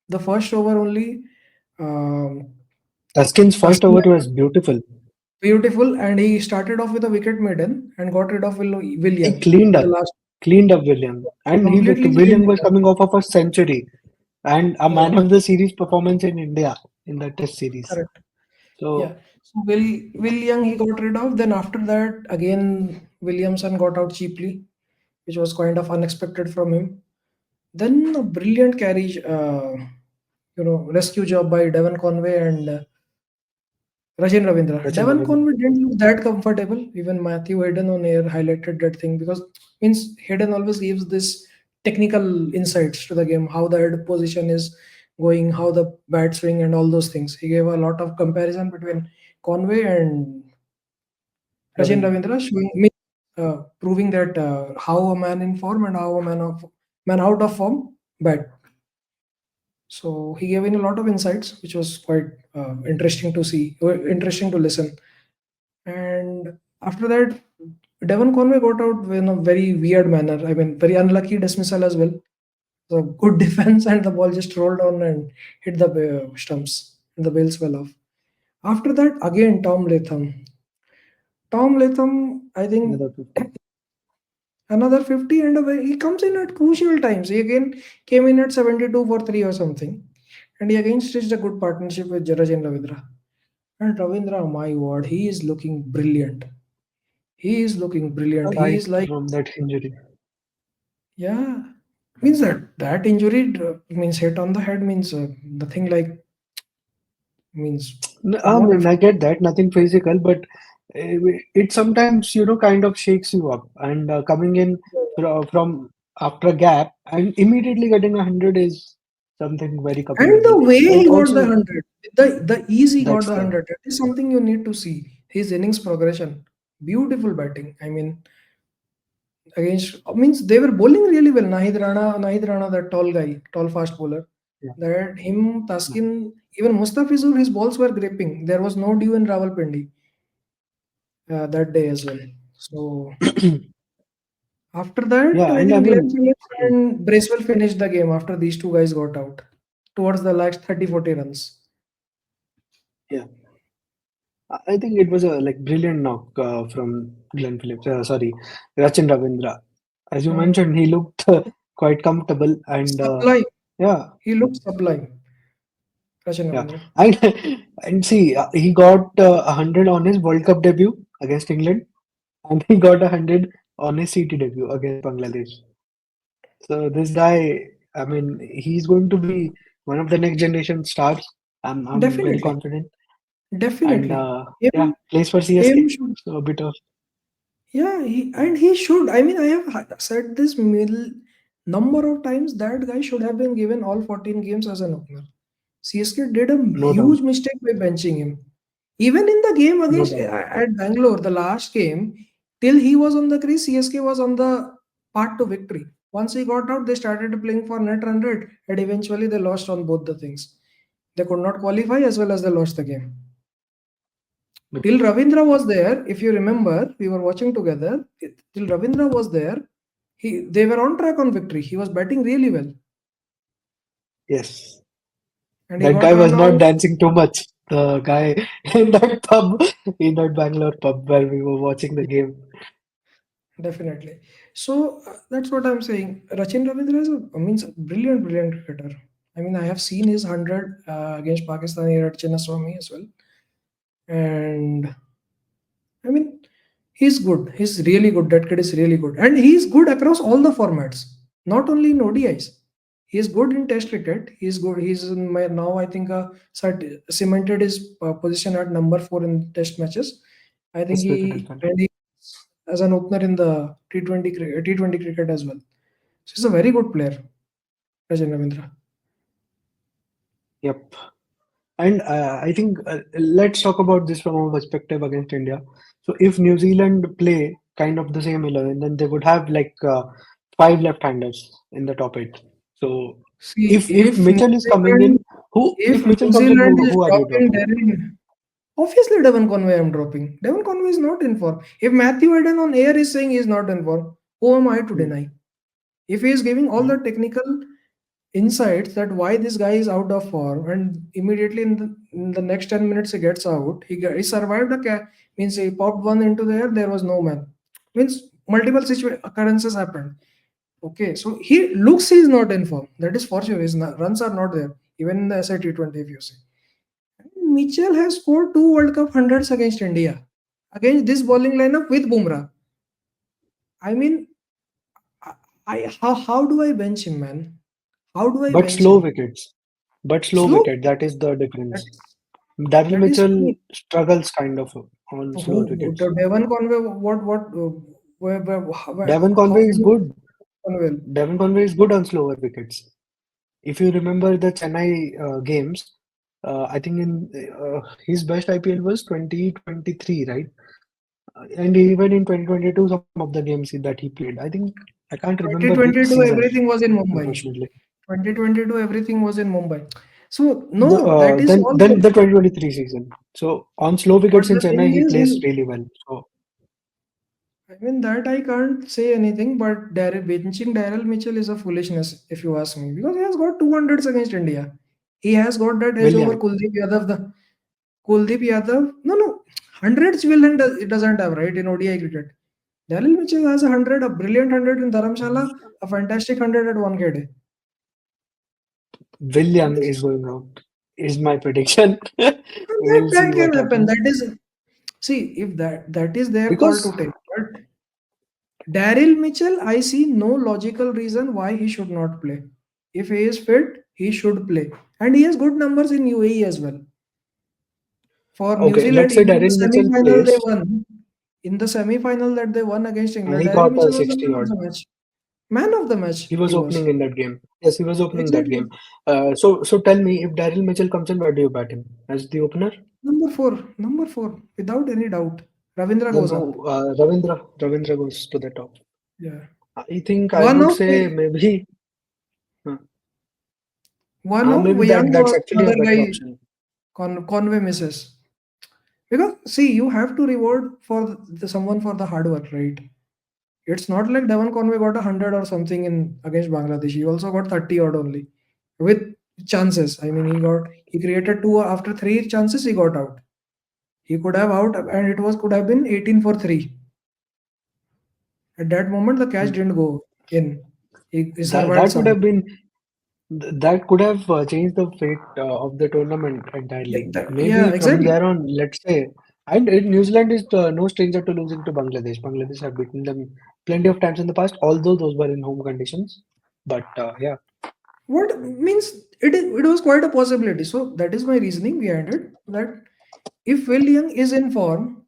The first over only, um, Taskin's first Taskin over was beautiful. beautiful, and he started off with a wicket maiden and got rid of Will He Young in the last. cleaned up William, and Completely William cleaned was it up. coming off of a century and a Yeah, man of the series performance in India in the Test series. correct. Yeah. So So Will Young he got rid of. Then after that, again Williamson got out cheaply, which was kind of unexpected from him. Then a brilliant carry, rescue job by Devon Conway and Rajin Ravindra. Sachin Devon Ravindra, Conway didn't look that comfortable. Even Matthew Hayden on air highlighted that thing because means Hayden always gives this technical insights to the game, how the head position is going, how the bat swing, and all those things. He gave a lot of comparison between Conway and Rajin Ravindra. Ravindra, showing me proving that how a man in form and how a man out of form bat. So he gave in a lot of insights, which was quite interesting to see, interesting to listen. And after that, Devon Conway got out in a very weird manner. I mean, very unlucky dismissal as well. So good defense, and the ball just rolled on and hit the stumps, and the bails fell off. After that, again Tom Latham. Tom Latham, I think Another 50. another 50, and he comes in at crucial times. He again came in at 72 for 3 or something. And he again stitched a good partnership with Rajan Ravindra. And Ravindra, my word, he is looking brilliant. He is looking brilliant. He Right is like, from that injury. yeah, means that injury means hit on the head means nothing like means I what mean, if I get that, nothing physical, but it sometimes, kind of shakes you up. And coming in from after a gap and immediately getting 100 is something very and commendable. the way And he got the also, 100, the ease he got that's the there. 100, that is something you need to see. His innings progression, beautiful batting. I mean, against means they were bowling really well. Nahid Rana, that tall guy, tall fast bowler. Yeah. That him, Taskin, even Mustafizur, his balls were gripping. There was no dew in Rawalpindi that day as well. So after that, Yeah, I and I think Glenn mean, Phillips and Bracewell finished the game after these two guys got out towards the last 30-40 runs. yeah, I think it was a like brilliant knock from Glenn Phillips. Sorry, Rachin Ravindra. As you Hmm. mentioned, he looked quite comfortable, and Sublime. yeah, He looked sublime, Rachin yeah, Ravindra. and and see, he got 100 on his World Cup debut against England, and he got 100 on his CT debut against Bangladesh. So this guy, I mean, he's going to be one of the next generation stars. I'm very Definitely. confident, and Definitely. yeah, Him, plays for him CSK. should. So a bit of Yeah, he should. I mean, I have said this middle number of times that guy should have been given all 14 games as an opener. CSK did a No doubt. huge mistake by benching him. Even in the game No against doubt. at Bangalore, the last game, till he was on the crease, CSK was on the path to victory. Once he got out, they started playing for net run rate, and eventually they lost on both the things. They could not qualify as well as they lost the game. Till Ravindra was there, if you remember, we were watching together. Till Ravindra was there, they were on track on victory. He was batting really well, Yes. and he That got guy was run not out. dancing too much. The guy in that pub, in that Bangalore pub where we were watching the game. Definitely. So that's what I'm saying. Rachin Ravindra is means brilliant, brilliant cricketer. I mean, I have seen his 100 against Pakistan here at Chinnaswamy as well, and I mean, he's good. He's really good. That kid is really good, and he's good across all the formats, not only in ODIs. He's good in Test cricket. He's good. He's in my now. I think cemented his position at number 4 in Test matches. I think Test cricket as he well. and he as an opener in the T20 cricket as well. So he's a very good player, Rajin Ravindra. Yep. And I think let's talk about this from a perspective against India. So if New Zealand play kind of the same 11, then they would have like five left-handers in the top eight. So See, if Mitchell is coming in, who if If Mitchell New comes in, Zealand is who are you dropping dropping? Devon, obviously Devon Conway I'm dropping. Devon Conway is not in form. If Matthew Eden on air is saying he's not in form, who am I to Hmm. deny? If he is giving all Hmm. the technical insights that why this guy is out of form, and immediately in the next 10 minutes he gets out, he survived means he popped one into the air, there was no man. Means multiple occurrences happened. Okay, so he looks he is not in form. That is for sure. His runs are not there. Even in the SIT20, if you see. Mitchell has scored two World Cup hundreds against India. Against this bowling lineup with Bumrah. I mean, how do I bench him, man? How do I But bench slow him? wickets. But slow Slow. wicket. That is the difference. That's Daryl that is Mitchell fine. struggles kind of on slower wickets. Devon Conway, Devon how Conway do is you good. Conway? Devon Conway is good on slower wickets. If you remember the Chennai games, I think in his best IPL was 2023, right? And even in 2022, some of the games that he played, I think I can't remember which 2022, season, everything was in Mumbai. unfortunately. 2022, everything was in Mumbai. So no, that is all Then the bullshit. 2023 season. So on slow But wickets in the Chennai, thing he plays is really well. So I mean that I can't say anything, but benching Daryl Mitchell is a foolishness if you ask me, because he has got 200s against India. He has got that edge over William, Kuldeep Yadav. The Kuldeep Yadav, no, hundreds William it doesn't have right in ODI cricket. Daryl Mitchell has a hundred, a brilliant hundred in Dharamshala, a fantastic hundred at 1KD. Will That Young is is going out, is my prediction. We'll that see can what happen. happens. That is see if that is their call Because to take, but Daryl Mitchell, I see no logical reason why he should not play. If he is fit, he should play. And he has good numbers in UAE as well. For New okay, Zealand, let's say even in the Daryl Mitchell semi-final they plays won. In the semi-final that they won against and England, he Daryl got a Mitchell was the 60 man of odd. the match. Man of the match, He he was was. opening in that game. Yes, he was opening that game. Exactly. So tell me, if Daryl Mitchell comes in, where do you bat him? As the opener? Number four, without any doubt. Ravindra Then goes no, up. Ravindra goes to the top. Yeah. I think I One would of say maybe, uh, one of maybe young that's or actually a other better guy option. Conway misses. Because see, you have to reward for someone for the hard work, right? It's not like Devon Conway got 100 or something in against Bangladesh. He also got 30 odd only with chances. I mean, he created two after three chances. He got out. He could have out, and it was could have been 18 for three. At that moment, the catch Hmm. didn't go in. He That survived that would somehow. have been that could have changed the fate of the tournament Yeah, entirely. yeah, Maybe from exactly. there on, let's say, and New Zealand is no stranger to losing to Bangladesh. Bangladesh have beaten them plenty of times in the past, although those were in home conditions. But yeah, What means it was quite a possibility. So that is my reasoning behind it. That if Will Young is in form,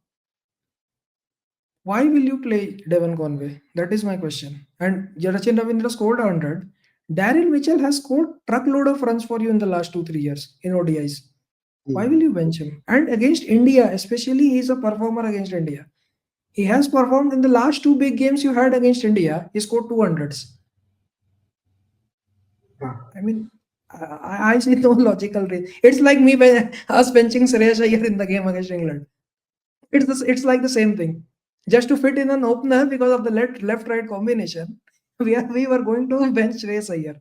why will you play Devon Conway? That is my question. And Rachin Ravindra scored 100. Daryl Mitchell has scored truckload of runs for you in the last 2 3 years in ODIs. Why will Hmm. you bench him? And against India, especially, he's a performer against India. He has performed in the last two big games you had against India. He scored 200s. Yeah. I mean, I see no logical reason. It's like me us benching Suresh Iyer in the game against England. It's like the same thing. Just to fit in an opener because of the left right combination, we were going to bench Suresh Iyer.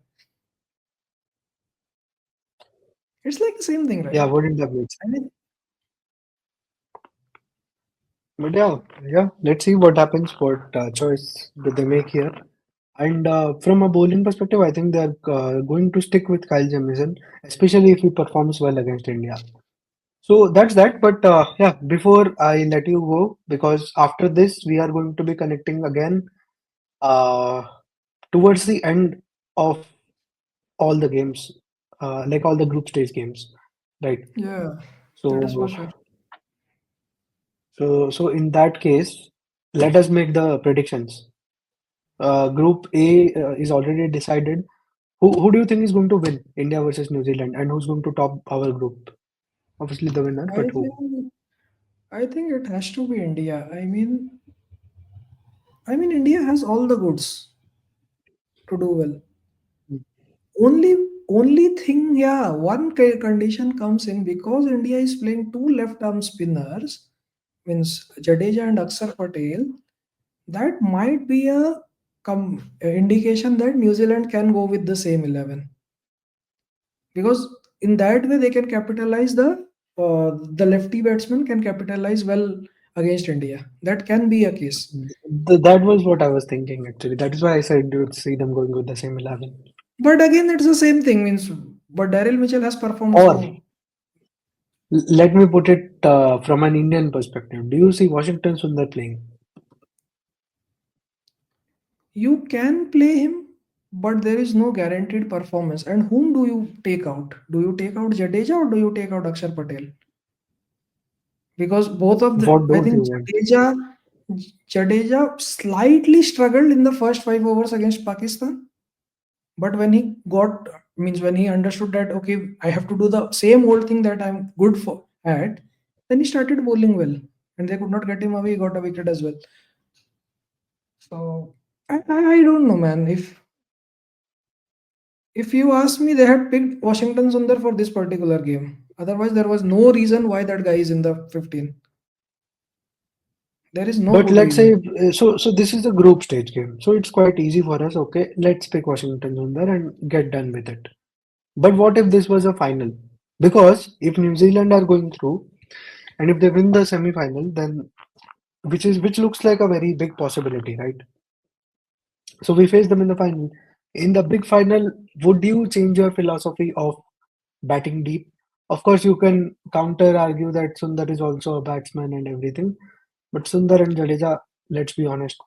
It's like the same thing, Yeah, right? wouldn't have made I sense. mean, But yeah, let's see what happens, what choice do they make here. And from a bowling perspective, I think they're going to stick with Kyle Jamieson, especially if he performs well against India. So that's that. But yeah, before I let you go, because after this we are going to be connecting again uh, towards the end of all the games, like all the group stage games, right? yeah, that is for So, sure. so in that case, let us make the predictions. Group A is already decided. Who do you think is going to win, India versus New Zealand, and who's going to top our group? Obviously the winner, I but who? think I think it has to be India. I mean, India has all the goods to do well. Only only thing, yeah, one condition comes in because India is playing two left arm spinners, means Jadeja and Akshar Patel. That might be a indication that New Zealand can go with the same 11, because in that way they can capitalize the lefty batsman can capitalize well against India. That can be a case. That was what I was thinking actually. That is why I said you would see them going with the same 11. But again, it's the same thing. Means, but Daryl Mitchell has performed Or so. let me put it from an Indian perspective. Do you see Washington Sundar playing? You can play him, but there is no guaranteed performance. And whom do you take out? Do you take out Jadeja or do you take out Akshar Patel? Because both of the, What I don't you think want? Jadeja slightly struggled in the first 5 overs against Pakistan. But when he got, means when he understood that, okay, I have to do the same old thing that I'm good for at, then he started bowling well. And they could not get him away, he got a wicket as well. So I don't know, man. If you ask me, they had picked Washington Sundar for this particular game. Otherwise, there was no reason why that guy is in the 15. There is no But good let's reason. say so this is a group stage game. So it's quite easy for us. Okay, let's pick Washington Sundar and get done with it. But what if this was a final? Because if New Zealand are going through and if they win the semi-final, then which looks like a very big possibility, right? So we face them in the final. In the big final, would you change your philosophy of batting deep? Of course, you can counter argue that Sundar is also a batsman and everything, but Sundar and Jadeja, let's be honest,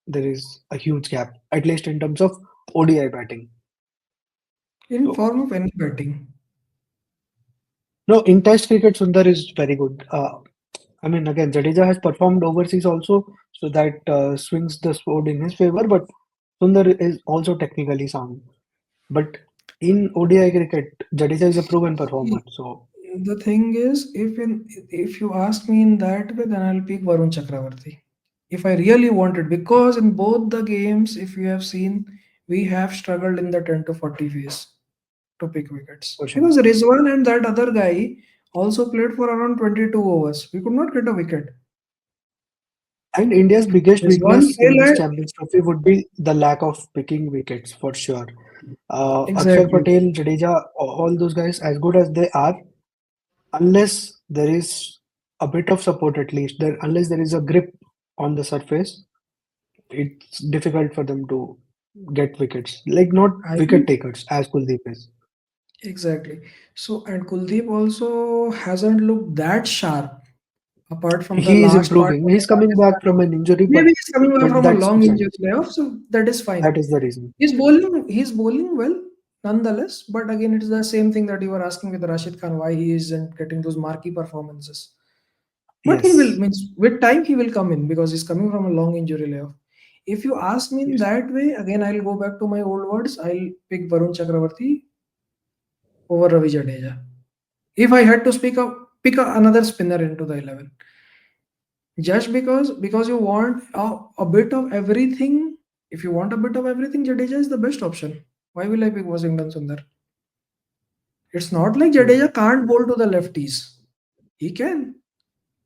there is a huge gap, at least in terms of ODI batting. In So, form of any batting. no, in Test cricket, Sundar is very good. I mean, again, Jadeja has performed overseas also, so that swings the sport in his favor, but Sundar is also technically sound. But in ODI cricket, Jadeja is a proven performer. See, So, the thing is, if you ask me in that way, then I'll pick Varun Chakravarti. If I really wanted, because in both the games, if you have seen, we have struggled in the 10 to 40 phase to pick wickets. for sure. Because Rizwan and that other guy also played for around 22 overs. We could not get a wicket. And India's biggest Rizwan weakness in this failed at Champions Trophy would be the lack of picking wickets, for sure. Akshar exactly. Patel, Jadeja, all those guys, as good as they are, unless there is a bit of support at least, unless there is a grip on the surface, it's difficult for them to get wickets. Like not I wicket think takers, as Kuldeep is. exactly. So, and Kuldeep also hasn't looked that sharp apart from the He is last part improving. of the He's coming back Pakistan. from an injury, Maybe he's coming back but from a that's long beside. injury layoff, so that is fine. That is the reason. He's bowling well nonetheless, but again it's the same thing that you were asking with Rashid Khan, why he isn't getting those marquee performances. But he will, Yes. means with time he will come in because he's coming from a long injury layoff. If you ask me in Yes. that way, again I'll go back to my old words. I'll pick Varun Chakravarti over Ravi Jadeja. If I had to another spinner into the 11, just because you want a bit of everything. If you want a bit of everything, Jadeja is the best option. Why will I pick Washington Sundar? It's not like Yeah. Jadeja can't bowl to the lefties. He can.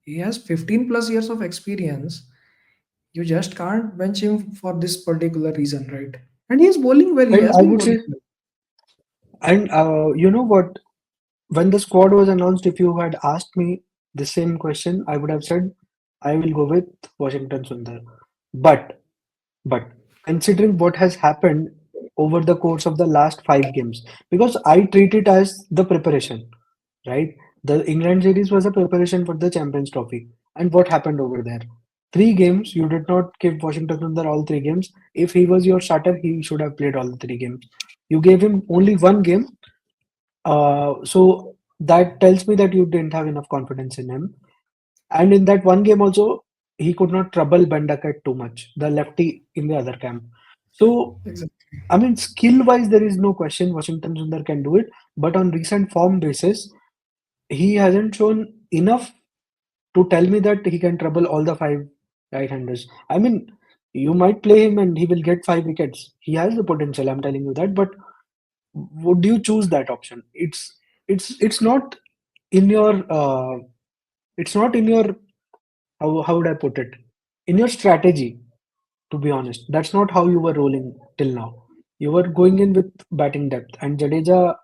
He has 15 plus years of experience. You just can't bench him for this particular reason, right? And he is bowling well. He And has I been would bowling say, well. and you know what? When the squad was announced, if you had asked me the same question, I would have said I will go with Washington Sundar. But but considering what has happened over the course of the last 5 games, because I treat it as the preparation, right? The England series was a preparation for the Champions Trophy. And what happened over there? 3 games, you did not give Washington Sundar all 3 games. If he was your starter, he should have played all the 3 games. You gave him only one game, so that tells me that you didn't have enough confidence in him. And in that one game also, he could not trouble Bendakat too much, the lefty in the other camp. So, Exactly. I mean, skill wise, there is no question Washington Sundar can do it. But on recent form basis, he hasn't shown enough to tell me that he can trouble all the 5 right-handers. I mean, you might play him and he will get 5 wickets. He has the potential, I'm telling you that. But would you choose that option? It's not in your it's not in your, how would I put it? In your strategy, to be honest. That's not how you were rolling till now. You were going in with batting depth, and Jadeja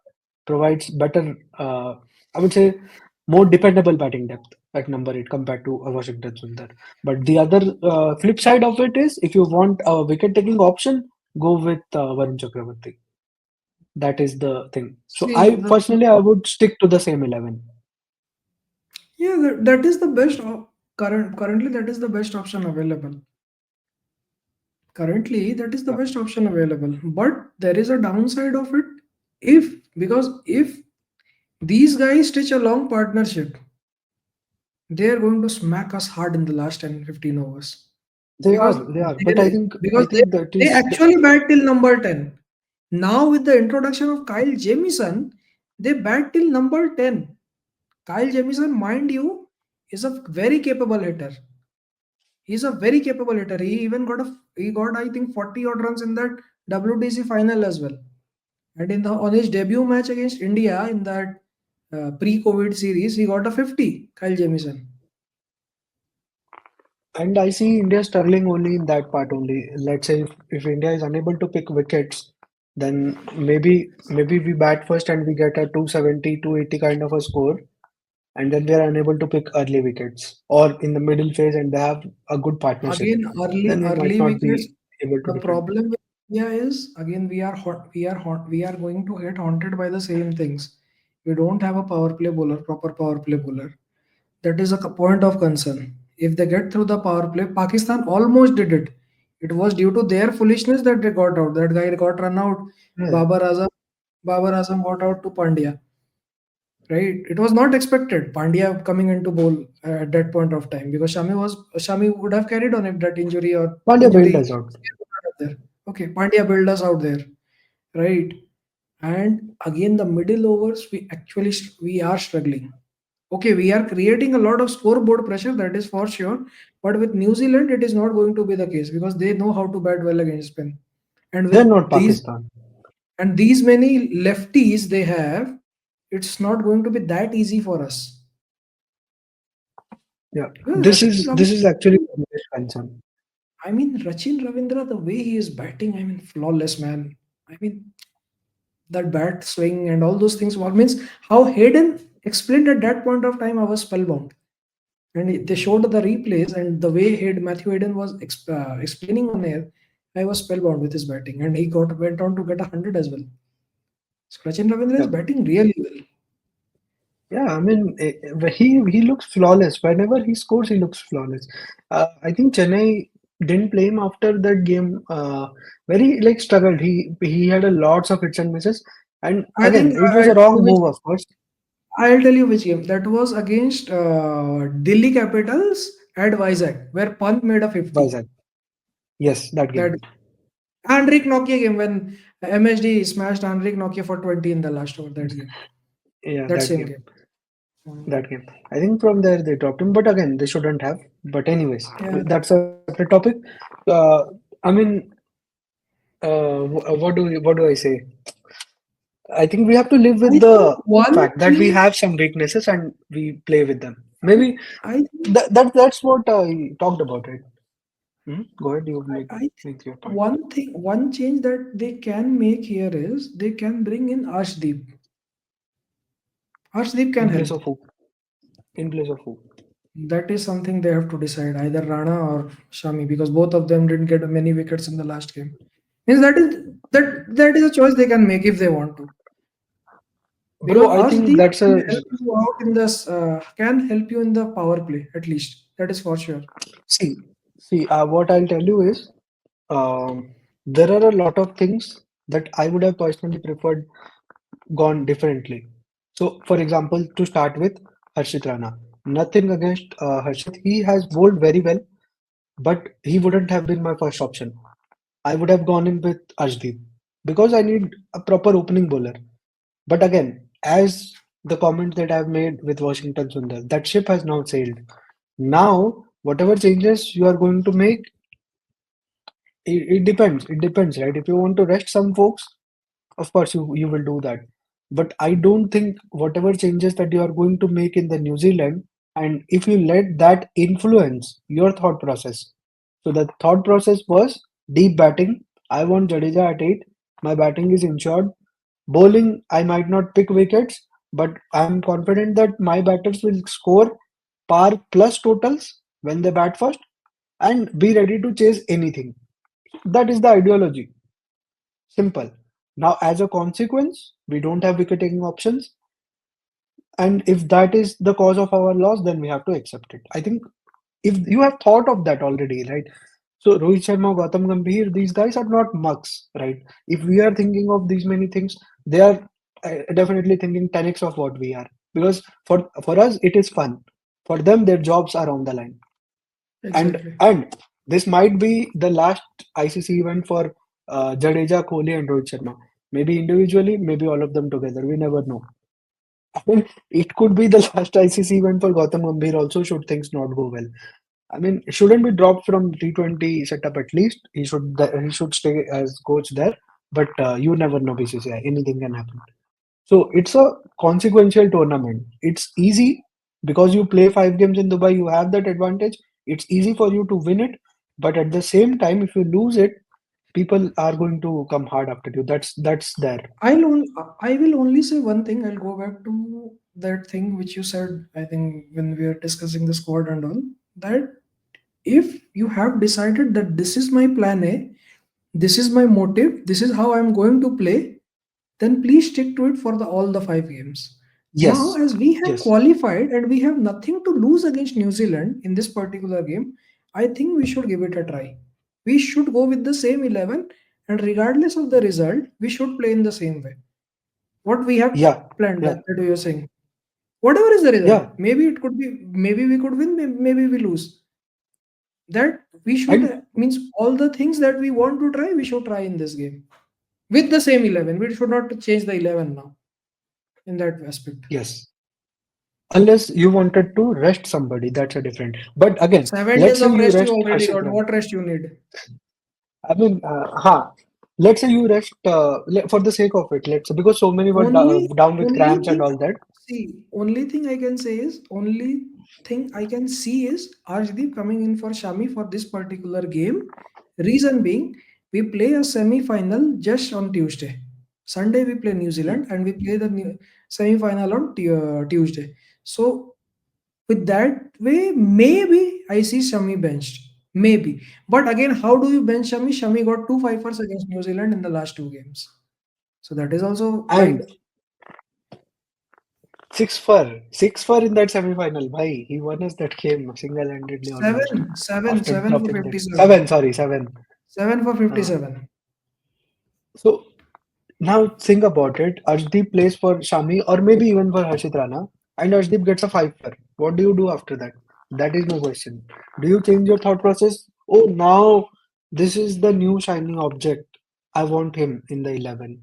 provides better, I would say, more dependable batting depth at number 8 compared to Washington Sundar. But the other flip side of it is, if you want a wicket taking option, go with Varun Chakravarti. That is the thing. So See, I personally, I would stick to the same 11. yeah, that is the best currently that is the best option available. Currently, that is the Yeah. best option available. But there is a downside of it. If these guys stitch a long partnership, they are going to smack us hard in the last 10, 15 overs. Because They are. But they I because think that they is actually bat till number 10. Now with the introduction of Kyle Jamieson, they bat till number 10. Kyle Jamieson, mind you, is a very capable hitter. He's a very capable hitter. He got I think 40 odd runs in that WTC final as well. And in the on his debut match against India in that pre-COVID series, he got a 50. Kyle Jamieson. And I see India struggling only in that part only. Let's say if India is unable to pick wickets, then maybe we bat first and we get a 270, 280 kind of a score, and then we are unable to pick early wickets or in the middle phase and they have a good partnership. Again, Then we might early not wickets. be able to The defend. problem with India is again we are going to get haunted by the same things. We don't have a power play bowler, proper power play bowler. That is a point of concern. If they get through the power play, Pakistan almost did it. It was due to their foolishness that they got out. That guy got run out. Yeah. Babar Azam, Babar Azam got out to Pandya. Right? It was not expected. Pandya coming into bowl at that point of time because Shami would have carried on if that Pandya bailed injury us out. there. Okay, Pandya build us out there, right? And again, the middle overs we are struggling. Okay, we are creating a lot of scoreboard pressure, that is for sure. But with New Zealand, it is not going to be the case because they know how to bat well against spin. And They're with not Pakistan. these many lefties they have, it's not going to be that easy for us. Yeah. Well, Rachin This Ravindra, is actually the biggest concern. Rachin Ravindra, the way he is batting, flawless, man. I mean, that bat swing and all those things. What means how Hayden explained at that point of time, I was spellbound. And they showed the replays and the way Matthew Hayden was explaining on air, I was spellbound with his batting, and he got went on to get 100 as well. So Rachin Ravindra is Yeah. batting really well. Yeah, I mean, he looks flawless. Whenever he scores, he looks flawless. I think Chennai didn't play him after that game. Very like struggled. He had a lots of hits and misses. And I again, think it was a wrong move, of course. I'll tell you which game that was against Delhi Capitals at Vizag, where Pant made a 50. Vizag. Yes, that That game. Henrik Nokia game when MSD smashed Henrik Nokia for 20 in the last over that game. Yeah, That that same game. game. Mm. That game. I think from there they dropped him, but again, they shouldn't have. But anyways, Yeah. that's a separate topic. I mean, what do I say? I think we have to live with I think the one fact that we thing have some weaknesses and we play with them. Maybe I think that's what I talked about, right? Go ahead, you I think make your point. one change that they can make here is they can bring in Arshdeep. Arshdeep can In place help. of who? In place of who? That is something they have to decide, either Rana or Shami, because both of them didn't get many wickets in the last game. Means that is a choice they can make if they want to. Because Bro, I think Arshdeep that's can a help you out in this, can help you in the power play at least. That is for sure. see, what I'll tell you is there are a lot of things that I would have personally preferred gone differently. So, for example, to start with, Harshit Rana. Nothing against Harshit. He has bowled very well, but he wouldn't have been my first option. I would have gone in with Ashdeep because I need a proper opening bowler. But again, as the comment that I've made with Washington Sundar, that ship has now sailed. Now, whatever changes you are going to make, it depends. It depends, right? If you want to rest some folks, of course you will do that. But I don't think whatever changes that you are going to make in the New Zealand, and if you let that influence your thought process. So the thought process was deep batting. I want Jadeja at 8. My batting is insured. Bowling, I might not pick wickets, but I'm confident that my batters will score par plus totals when they bat first and be ready to chase anything. That is the ideology. Simple. Now, as a consequence, we don't have wicket taking options. And if that is the cause of our loss, then we have to accept it. I think if you have thought of that already, right? So Rohit Sharma, Gautam Gambhir, these guys are not mugs, right? If we are thinking of these many things, they are definitely thinking 10x of what we are. Because for us, it is fun. For them, their jobs are on the line. Exactly. And this might be the last ICC event for Jadeja, Kohli, and Rohit Sharma. Maybe individually, maybe all of them together. We never know. I mean, it could be the last ICC event for Gautam Gambhir also should things not go well. I mean, shouldn't be dropped from T20 setup at least. He should stay as coach there. But you never know BCCI. Anything can happen. So it's a consequential tournament. It's easy because you play 5 games in Dubai. You have that advantage. It's easy for you to win it. But at the same time, if you lose it, people are going to come hard after you. That's there. I will only say one thing. I'll go back to that thing which you said, I think, when we were discussing the squad and all, that if you have decided that this is my plan A, this is my motive, this is how I'm going to play, then please stick to it for all the 5 games. Now, Yes. as we have Yes. qualified and we have nothing to lose against New Zealand in this particular game, I think we should give it a try. We should go with the same 11, and regardless of the result, we should play in the same way. What we have Yeah. planned, Yeah. that we are saying. Whatever is the result, Yeah. maybe it could be, maybe we could win, maybe we lose. That we should, And means all the things that we want to try, we should try in this game with the same 11. We should not change the 11 now in that aspect. yes. Unless you wanted to rest somebody, that's a different. But again, 7 days let's say of you rest you rest already Harshit got. Rana. What rest you need? I mean, let's say you rest for the sake of it. Let's say because so many were Only, down with only cramps and thing. all that. Only thing I can say is, only thing I can see is Arshdeep coming in for Shami for this particular game. Reason being, we play a semi-final just on Tuesday. Sunday we play New Hmm. Zealand and we play the semi-final on Tuesday. So with that way, maybe I see Shami benched. Maybe. But again, how do you bench Shami? Shami got two fifers against New Zealand in the last 2 games. So that is also And like six for in that semi-final. Bhai, he won us that game single-handedly almost after seven for dropping that 57. seven. Sorry, seven. 7 for Uh, 57. so now think about it. Arshdeep plays for Shami or maybe even for Harshit Rana, and Arshdeep gets a fiver. What do you do after that? That is my question. Do you change your thought process? Oh, now this is the new shining object. I want him in the 11.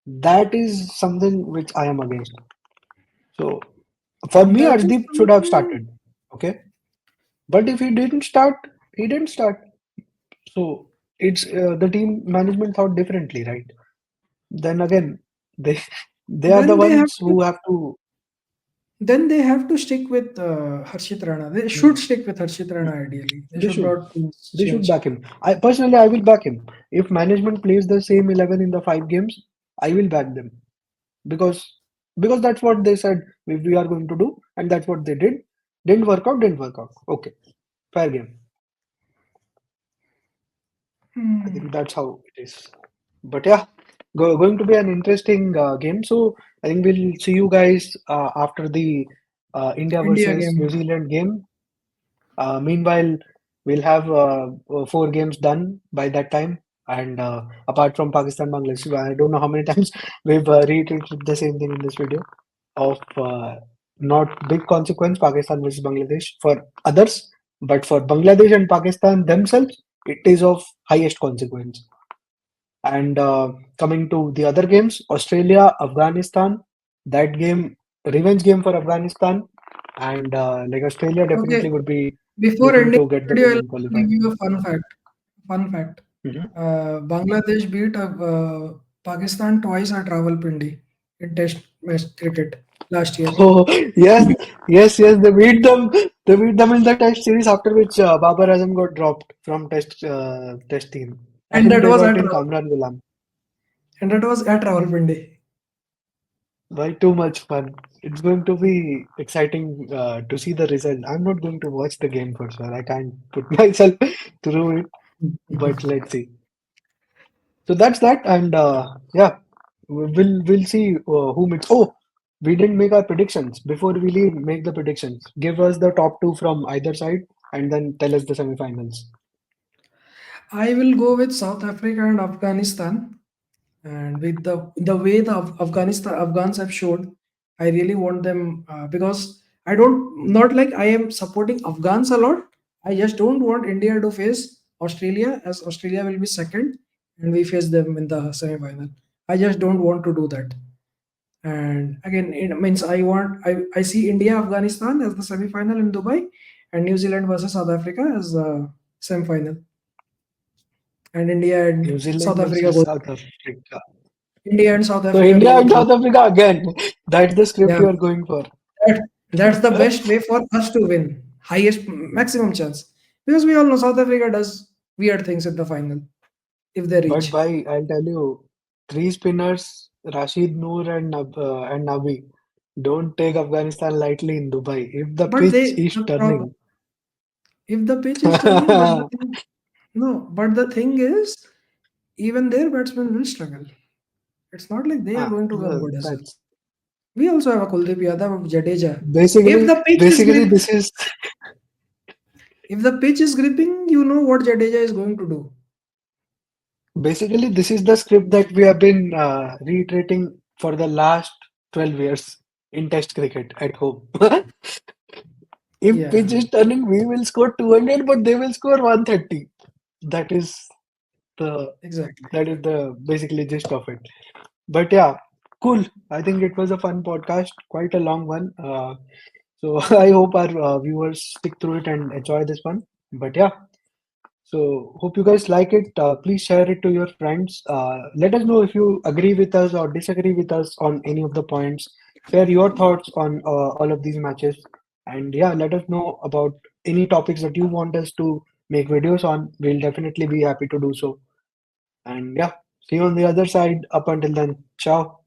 That is something which I am against. So for me, That is Arshdeep should have something. started. Okay, but if he didn't start, he didn't start. So it's the team management thought differently, right? Then again, they they are the Then they have ones to. who have to. Then they have to stick with Harshit Rana. They should stick with Harshit Rana ideally. They They should should. not They should change. back him. I personally, I will back him. If management plays the same 11 in the 5 games, I will back them because that's what they said we are going to do, and that's what they did. Didn't work out. Didn't work out. Okay, fair game. I Hmm. think that's how it is. But yeah, going to be an interesting game. So I think we'll see you guys after the India India versus New game. Zealand game. Meanwhile, we'll have 4 games done by that time. And apart from Pakistan, Bangladesh, I don't know how many times we've reiterated the same thing in this video of not big consequence Pakistan versus Bangladesh for others, but for Bangladesh and Pakistan themselves, it is of highest consequence. And coming to the other games, Australia, Afghanistan, that game, revenge game for Afghanistan, and like Australia definitely Okay. would be Before looking ending to get the the video, win I'll and qualify. give you a fun fact. Fun fact. Mhm. Bangladesh beat Pakistan twice at Rawalpindi in Test match cricket last year, Oh yes, yes. They beat them in the Test series after which Babar Azam got dropped from Test team, and and that they was got at in Kamran Gulam. Rawalpindi. Why too much fun? It's going to be exciting to see the result. I'm not going to watch the game for sure. I can't put myself through it, but let's see. So that's that, and yeah, we'll see who meets. Oh, we didn't make our predictions before we leave. Make the predictions. Give us the top two from either side, and then tell us the semifinals. I will go with South Africa and Afghanistan. And with the way the Afghans have showed, I really want them because I don't not like I am supporting Afghans a lot. I just don't want India to face Australia as Australia will be second and we face them in the semi-final. I just don't want to do that. And again, it means I see India Afghanistan as the semi-final in Dubai and New Zealand versus South Africa as the semi-final. And New Zealand versus South Africa. India and South So Africa India go and through. South Africa again. That's the script Yeah, you are going for. that's the best way for us to win. Highest maximum chance. Because we all know South Africa does weird things in the final if they But reach. by I'll tell you, three spinners, Rashid Noor and Nabi, don't take Afghanistan lightly in Dubai. If the But pitch they is the problem turning, if the pitch is turning, but the thing no, but the thing is even their batsmen will struggle. It's not like they are going to come well, good as well. that's We also have a Kuldeep Yadav of Jadeja. If basically the pitch is basically grip, this is if the pitch is gripping, you know what Jadeja is going to do. basically this is the script that we have been reiterating for the last 12 years in Test cricket at home. If pitch Yeah, is turning, we will score 200, but they will score 130. That is the exactly. basically gist of it. But yeah, cool. I think it was a fun podcast, quite a long one. So I hope our viewers stick through it and enjoy this one. But yeah, so hope you guys like it. Please share it to your friends. Let us know if you agree with us or disagree with us on any of the points. Share your thoughts on all of these matches. And yeah, let us know about any topics that you want us to make videos on. We'll definitely be happy to do so. And yeah, see you on the other side. Up until then, ciao.